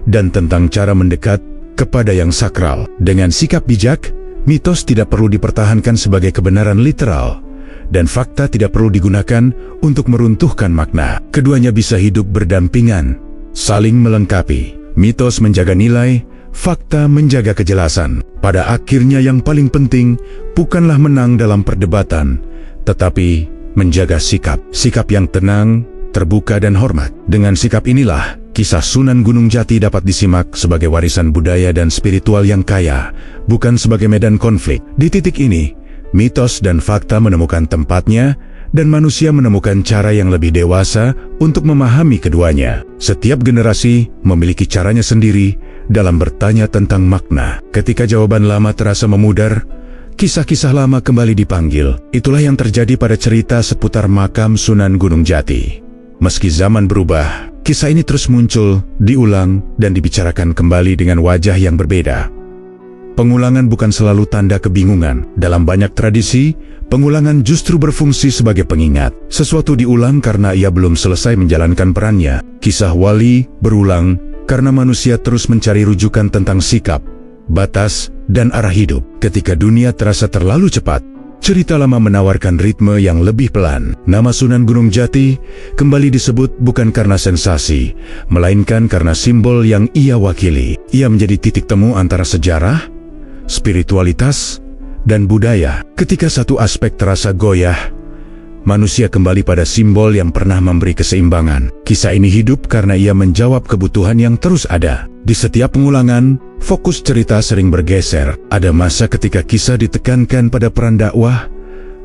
dan tentang cara mendekat kepada yang sakral. Dengan sikap bijak, mitos tidak perlu dipertahankan sebagai kebenaran literal, dan fakta tidak perlu digunakan untuk meruntuhkan makna. Keduanya bisa hidup berdampingan, saling melengkapi. Mitos menjaga nilai, fakta menjaga kejelasan. Pada akhirnya yang paling penting bukanlah menang dalam perdebatan, tetapi menjaga sikap. Sikap yang tenang, terbuka dan hormat. Dengan sikap inilah, kisah Sunan Gunung Jati dapat disimak sebagai warisan budaya dan spiritual yang kaya, bukan sebagai medan konflik. Di titik ini, mitos dan fakta menemukan tempatnya, dan manusia menemukan cara yang lebih dewasa untuk memahami keduanya. Setiap generasi memiliki caranya sendiri dalam bertanya tentang makna. Ketika jawaban lama terasa memudar, kisah-kisah lama kembali dipanggil. Itulah yang terjadi pada cerita seputar makam Sunan Gunung Jati. Meski zaman berubah, kisah ini terus muncul, diulang, dan dibicarakan kembali dengan wajah yang berbeda. Pengulangan bukan selalu tanda kebingungan. Dalam banyak tradisi, pengulangan justru berfungsi sebagai pengingat. Sesuatu diulang karena ia belum selesai menjalankan perannya. Kisah wali berulang karena manusia terus mencari rujukan tentang sikap, batas, dan arah hidup. Ketika dunia terasa terlalu cepat, cerita lama menawarkan ritme yang lebih pelan. Nama Sunan Gunung Jati kembali disebut bukan karena sensasi, melainkan karena simbol yang ia wakili. Ia menjadi titik temu antara sejarah, spiritualitas, dan budaya. Ketika satu aspek terasa goyah, manusia kembali pada simbol yang pernah memberi keseimbangan. Kisah ini hidup karena ia menjawab kebutuhan yang terus ada. Di setiap pengulangan, fokus cerita sering bergeser. Ada masa ketika kisah ditekankan pada peran dakwah,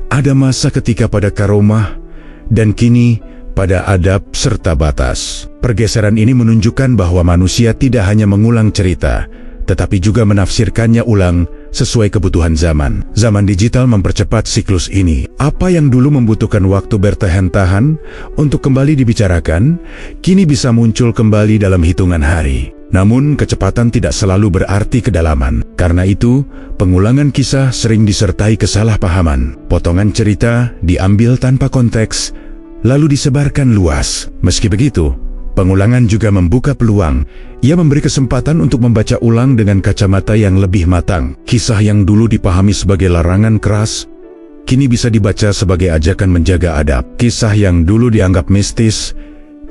ada masa ketika pada karomah, dan kini pada adab serta batas. Pergeseran ini menunjukkan bahwa manusia tidak hanya mengulang cerita, tetapi juga menafsirkannya ulang sesuai kebutuhan zaman. Zaman digital mempercepat siklus ini. Apa yang dulu membutuhkan waktu bertahan-tahan untuk kembali dibicarakan, kini bisa muncul kembali dalam hitungan hari. Namun, kecepatan tidak selalu berarti kedalaman. Karena itu, pengulangan kisah sering disertai kesalahpahaman. Potongan cerita diambil tanpa konteks, lalu disebarkan luas. Meski begitu, pengulangan juga membuka peluang. Ia memberi kesempatan untuk membaca ulang dengan kacamata yang lebih matang. Kisah yang dulu dipahami sebagai larangan keras, kini bisa dibaca sebagai ajakan menjaga adab. Kisah yang dulu dianggap mistis,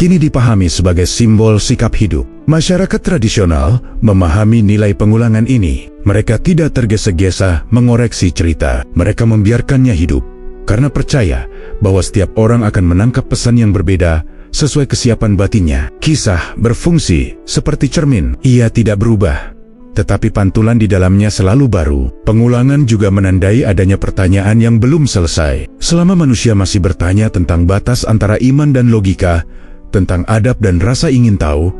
kini dipahami sebagai simbol sikap hidup. Masyarakat tradisional memahami nilai pengulangan ini. Mereka tidak tergesa-gesa mengoreksi cerita. Mereka membiarkannya hidup, karena percaya bahwa setiap orang akan menangkap pesan yang berbeda sesuai kesiapan batinnya. Kisah berfungsi seperti cermin. Ia tidak berubah, tetapi pantulan di dalamnya selalu baru. Pengulangan juga menandai adanya pertanyaan yang belum selesai. Selama manusia masih bertanya tentang batas antara iman dan logika, tentang adab dan rasa ingin tahu,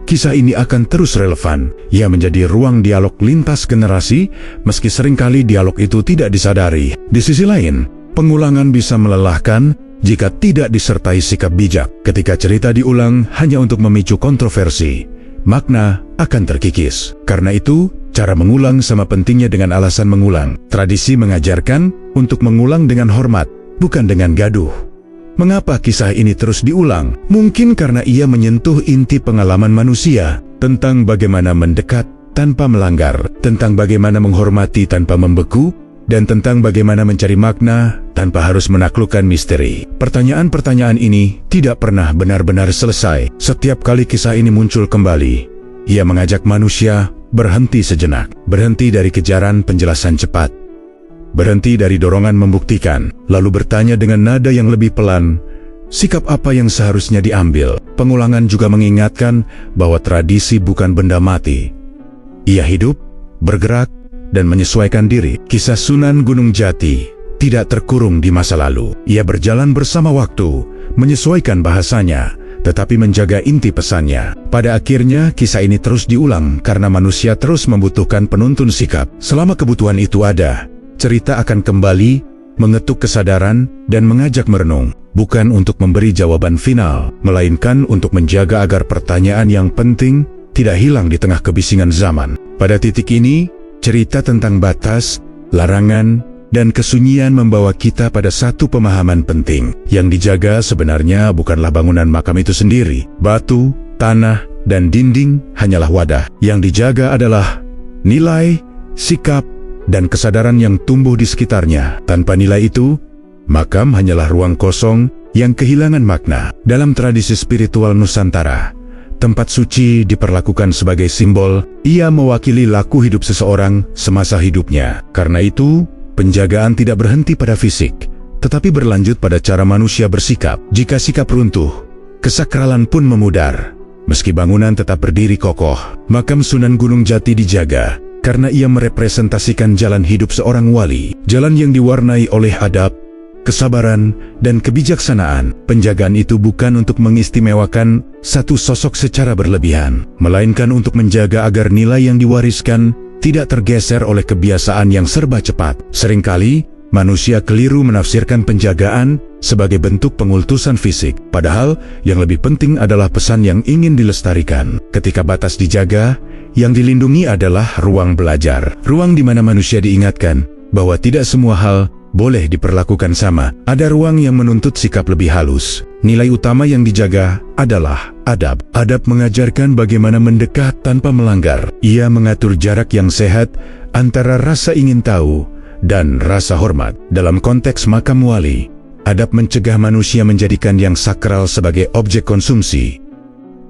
kisah ini akan terus relevan. Ia menjadi ruang dialog lintas generasi, meski seringkali dialog itu tidak disadari. Di sisi lain, pengulangan bisa melelahkan jika tidak disertai sikap bijak. Ketika cerita diulang hanya untuk memicu kontroversi, makna akan terkikis. Karena itu, cara mengulang sama pentingnya dengan alasan mengulang. Tradisi mengajarkan untuk mengulang dengan hormat, bukan dengan gaduh. Mengapa kisah ini terus diulang? Mungkin karena ia menyentuh inti pengalaman manusia, tentang bagaimana mendekat tanpa melanggar, tentang bagaimana menghormati tanpa membeku, dan tentang bagaimana mencari makna tanpa harus menaklukkan misteri. Pertanyaan-pertanyaan ini tidak pernah benar-benar selesai. Setiap kali kisah ini muncul kembali, ia mengajak manusia berhenti sejenak, berhenti dari kejaran penjelasan cepat, berhenti dari dorongan membuktikan, lalu bertanya dengan nada yang lebih pelan, sikap apa yang seharusnya diambil. Pengulangan juga mengingatkan bahwa tradisi bukan benda mati. Ia hidup, bergerak, dan menyesuaikan diri. Kisah Sunan Gunung Jati tidak terkurung di masa lalu. Ia berjalan bersama waktu, menyesuaikan bahasanya, tetapi menjaga inti pesannya. Pada akhirnya, kisah ini terus diulang karena manusia terus membutuhkan penuntun sikap. Selama kebutuhan itu ada, cerita akan kembali, mengetuk kesadaran, dan mengajak merenung. Bukan untuk memberi jawaban final, melainkan untuk menjaga agar pertanyaan yang penting tidak hilang di tengah kebisingan zaman. Pada titik ini, cerita tentang batas, larangan, dan kesunyian membawa kita pada satu pemahaman penting. Yang dijaga sebenarnya bukanlah bangunan makam itu sendiri. Batu, tanah, dan dinding hanyalah wadah. Yang dijaga adalah nilai, sikap, dan kesadaran yang tumbuh di sekitarnya. Tanpa nilai itu, makam hanyalah ruang kosong yang kehilangan makna. Dalam tradisi spiritual Nusantara, tempat suci diperlakukan sebagai simbol. Ia mewakili laku hidup seseorang semasa hidupnya. Karena itu, penjagaan tidak berhenti pada fisik, tetapi berlanjut pada cara manusia bersikap. Jika sikap runtuh, kesakralan pun memudar. Meski bangunan tetap berdiri kokoh, makam Sunan Gunung Jati dijaga karena ia merepresentasikan jalan hidup seorang wali, jalan yang diwarnai oleh adab, kesabaran, dan kebijaksanaan. Penjagaan itu bukan untuk mengistimewakan satu sosok secara berlebihan, melainkan untuk menjaga agar nilai yang diwariskan tidak tergeser oleh kebiasaan yang serba cepat. Seringkali, manusia keliru menafsirkan penjagaan sebagai bentuk pengultusan fisik, padahal yang lebih penting adalah pesan yang ingin dilestarikan. Ketika batas dijaga, yang dilindungi adalah ruang belajar, ruang di mana manusia diingatkan bahwa tidak semua hal boleh diperlakukan sama. Ada ruang yang menuntut sikap lebih halus. Nilai utama yang dijaga adalah adab. Adab mengajarkan bagaimana mendekat tanpa melanggar. Ia mengatur jarak yang sehat antara rasa ingin tahu dan rasa hormat. Dalam konteks makam wali, adab mencegah manusia menjadikan yang sakral sebagai objek konsumsi.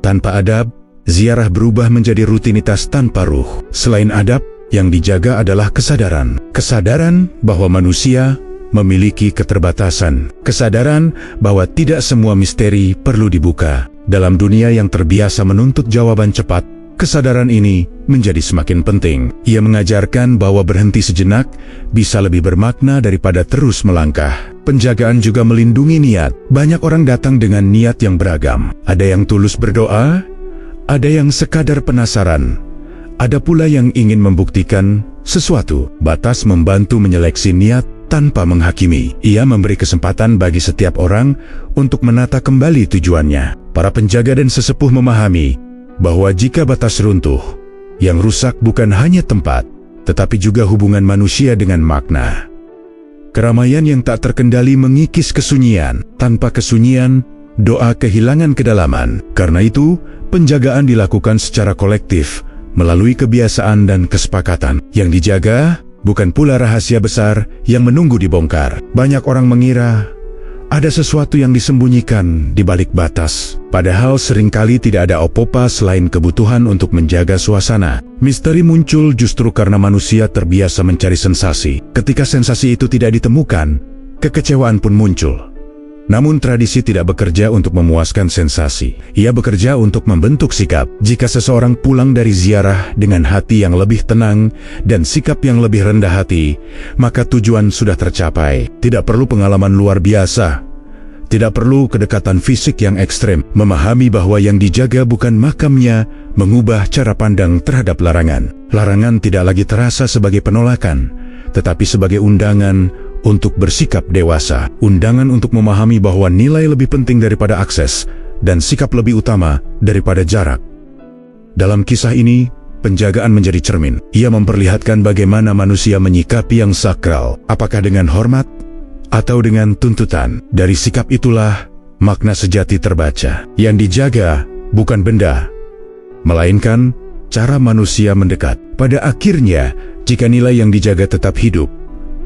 Tanpa adab, ziarah berubah menjadi rutinitas tanpa ruh. Selain adab, yang dijaga adalah kesadaran. Kesadaran bahwa manusia memiliki keterbatasan. Kesadaran bahwa tidak semua misteri perlu dibuka. Dalam dunia yang terbiasa menuntut jawaban cepat, kesadaran ini menjadi semakin penting. Ia mengajarkan bahwa berhenti sejenak bisa lebih bermakna daripada terus melangkah. Penjagaan juga melindungi niat. Banyak orang datang dengan niat yang beragam. Ada yang tulus berdoa, ada yang sekadar penasaran, ada pula yang ingin membuktikan sesuatu. Batas membantu menyeleksi niat tanpa menghakimi. Ia memberi kesempatan bagi setiap orang untuk menata kembali tujuannya. Para penjaga dan sesepuh memahami bahwa jika batas runtuh, yang rusak bukan hanya tempat, tetapi juga hubungan manusia dengan makna. Keramaian yang tak terkendali mengikis kesunyian. Tanpa kesunyian, doa kehilangan kedalaman. Karena itu, penjagaan dilakukan secara kolektif, melalui kebiasaan dan kesepakatan. Yang dijaga bukan pula rahasia besar yang menunggu dibongkar. Banyak orang mengira ada sesuatu yang disembunyikan di balik batas. Padahal seringkali tidak ada apa-apa selain kebutuhan untuk menjaga suasana. Misteri muncul justru karena manusia terbiasa mencari sensasi. Ketika sensasi itu tidak ditemukan, kekecewaan pun muncul. Namun tradisi tidak bekerja untuk memuaskan sensasi. Ia bekerja untuk membentuk sikap. Jika seseorang pulang dari ziarah dengan hati yang lebih tenang dan sikap yang lebih rendah hati, maka tujuan sudah tercapai. Tidak perlu pengalaman luar biasa. Tidak perlu kedekatan fisik yang ekstrem. Memahami bahwa yang dijaga bukan makamnya, mengubah cara pandang terhadap larangan. Larangan tidak lagi terasa sebagai penolakan, tetapi sebagai undangan untuk bersikap dewasa, undangan untuk memahami bahwa nilai lebih penting daripada akses, dan sikap lebih utama daripada jarak. Dalam kisah ini, penjagaan menjadi cermin. Ia memperlihatkan bagaimana manusia menyikapi yang sakral, apakah dengan hormat atau dengan tuntutan. Dari sikap itulah makna sejati terbaca. Yang dijaga bukan benda, melainkan cara manusia mendekat. Pada akhirnya, jika nilai yang dijaga tetap hidup,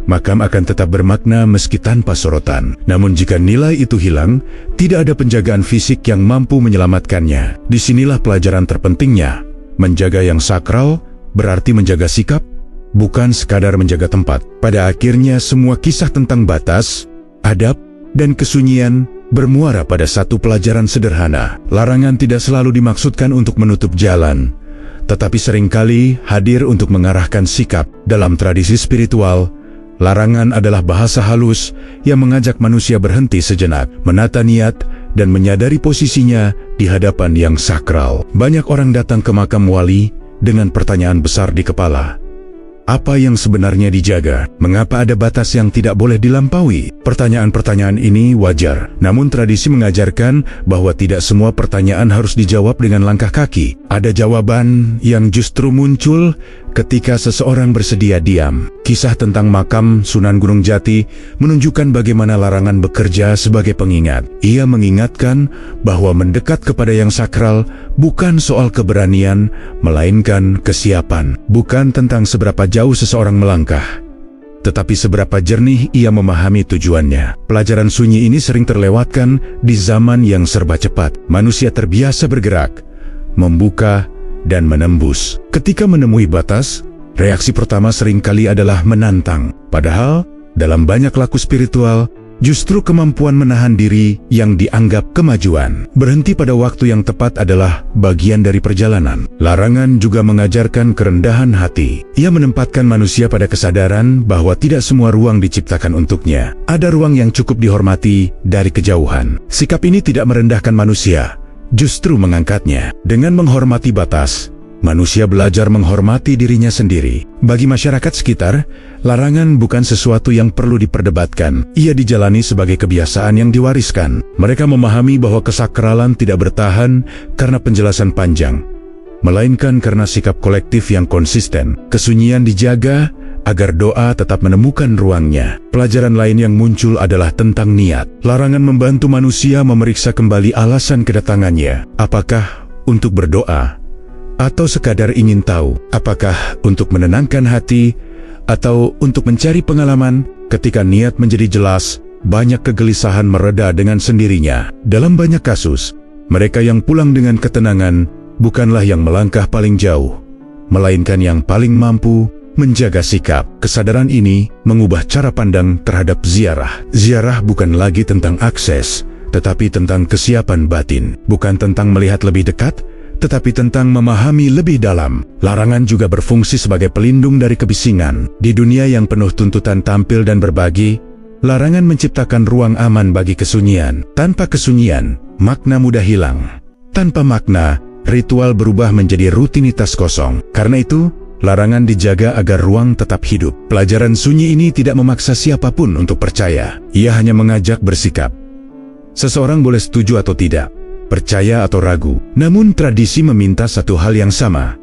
makam akan tetap bermakna meski tanpa sorotan. Namun jika nilai itu hilang, tidak ada penjagaan fisik yang mampu menyelamatkannya. Disinilah pelajaran terpentingnya. Menjaga yang sakral berarti menjaga sikap, bukan sekadar menjaga tempat. Pada akhirnya semua kisah tentang batas, adab, dan kesunyian bermuara pada satu pelajaran sederhana. Larangan tidak selalu dimaksudkan untuk menutup jalan, tetapi seringkali hadir untuk mengarahkan sikap. Dalam tradisi spiritual, larangan adalah bahasa halus yang mengajak manusia berhenti sejenak, menata niat, dan menyadari posisinya di hadapan yang sakral. Banyak orang datang ke makam wali dengan pertanyaan besar di kepala. Apa yang sebenarnya dijaga? Mengapa ada batas yang tidak boleh dilampaui? Pertanyaan-pertanyaan ini wajar, namun tradisi mengajarkan bahwa tidak semua pertanyaan harus dijawab dengan langkah kaki. Ada jawaban yang justru muncul ketika seseorang bersedia diam. Kisah tentang makam Sunan Gunung Jati menunjukkan bagaimana larangan bekerja sebagai pengingat. Ia mengingatkan bahwa mendekat kepada yang sakral bukan soal keberanian, melainkan kesiapan. Bukan tentang seberapa jauh seseorang melangkah, tetapi seberapa jernih ia memahami tujuannya. Pelajaran sunyi ini sering terlewatkan di zaman yang serba cepat. Manusia terbiasa bergerak, membuka, dan menembus. Ketika menemui batas, reaksi pertama seringkali adalah menantang. Padahal, dalam banyak laku spiritual, justru kemampuan menahan diri yang dianggap kemajuan. Berhenti pada waktu yang tepat adalah bagian dari perjalanan. Larangan juga mengajarkan kerendahan hati. Ia menempatkan manusia pada kesadaran bahwa tidak semua ruang diciptakan untuknya. Ada ruang yang cukup dihormati dari kejauhan. Sikap ini tidak merendahkan manusia, justru mengangkatnya. Dengan menghormati batas, manusia belajar menghormati dirinya sendiri. Bagi masyarakat sekitar, larangan bukan sesuatu yang perlu diperdebatkan. Ia dijalani sebagai kebiasaan yang diwariskan. Mereka memahami bahwa kesakralan tidak bertahan karena penjelasan panjang, melainkan karena sikap kolektif yang konsisten. Kesunyian dijaga agar doa tetap menemukan ruangnya. Pelajaran lain yang muncul adalah tentang niat. Larangan membantu manusia memeriksa kembali alasan kedatangannya. Apakah untuk berdoa, atau sekadar ingin tahu? Apakah untuk menenangkan hati, atau untuk mencari pengalaman? Ketika niat menjadi jelas, banyak kegelisahan mereda dengan sendirinya. Dalam banyak kasus, mereka yang pulang dengan ketenangan bukanlah yang melangkah paling jauh, melainkan yang paling mampu menjaga sikap. Kesadaran ini mengubah cara pandang terhadap ziarah. Ziarah bukan lagi tentang akses, tetapi tentang kesiapan batin. Bukan tentang melihat lebih dekat, tetapi tentang memahami lebih dalam. Larangan juga berfungsi sebagai pelindung dari kebisingan. Di dunia yang penuh tuntutan tampil dan berbagi, larangan menciptakan ruang aman bagi kesunyian. Tanpa kesunyian, makna mudah hilang. Tanpa makna, ritual berubah menjadi rutinitas kosong. Karena itu, larangan dijaga agar ruang tetap hidup. Pelajaran sunyi ini tidak memaksa siapapun untuk percaya. Ia hanya mengajak bersikap. Seseorang boleh setuju atau tidak, percaya atau ragu. Namun tradisi meminta satu hal yang sama.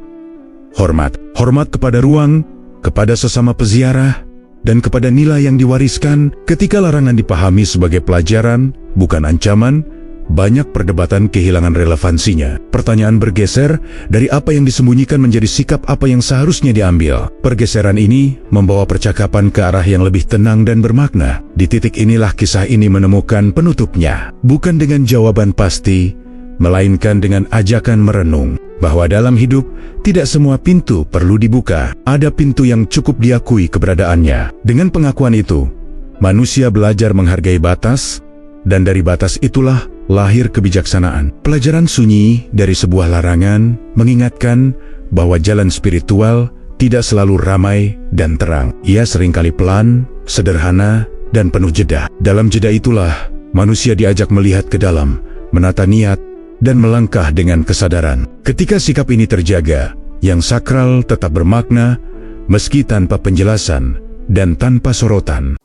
Hormat. Hormat kepada ruang, kepada sesama peziarah, dan kepada nilai yang diwariskan. Ketika larangan dipahami sebagai pelajaran, bukan ancaman, banyak perdebatan kehilangan relevansinya. Pertanyaan bergeser dari apa yang disembunyikan menjadi sikap apa yang seharusnya diambil. Pergeseran ini membawa percakapan ke arah yang lebih tenang dan bermakna. Di titik inilah kisah ini menemukan penutupnya. Bukan dengan jawaban pasti, melainkan dengan ajakan merenung bahwa dalam hidup tidak semua pintu perlu dibuka. Ada pintu yang cukup diakui keberadaannya. Dengan pengakuan itu, manusia belajar menghargai batas, dan dari batas itulah lahir kebijaksanaan. Pelajaran sunyi dari sebuah larangan mengingatkan bahwa jalan spiritual tidak selalu ramai dan terang. Ia seringkali pelan, sederhana, dan penuh jeda. Dalam jeda itulah manusia diajak melihat ke dalam, menata niat, dan melangkah dengan kesadaran. Ketika sikap ini terjaga, yang sakral tetap bermakna meski tanpa penjelasan dan tanpa sorotan.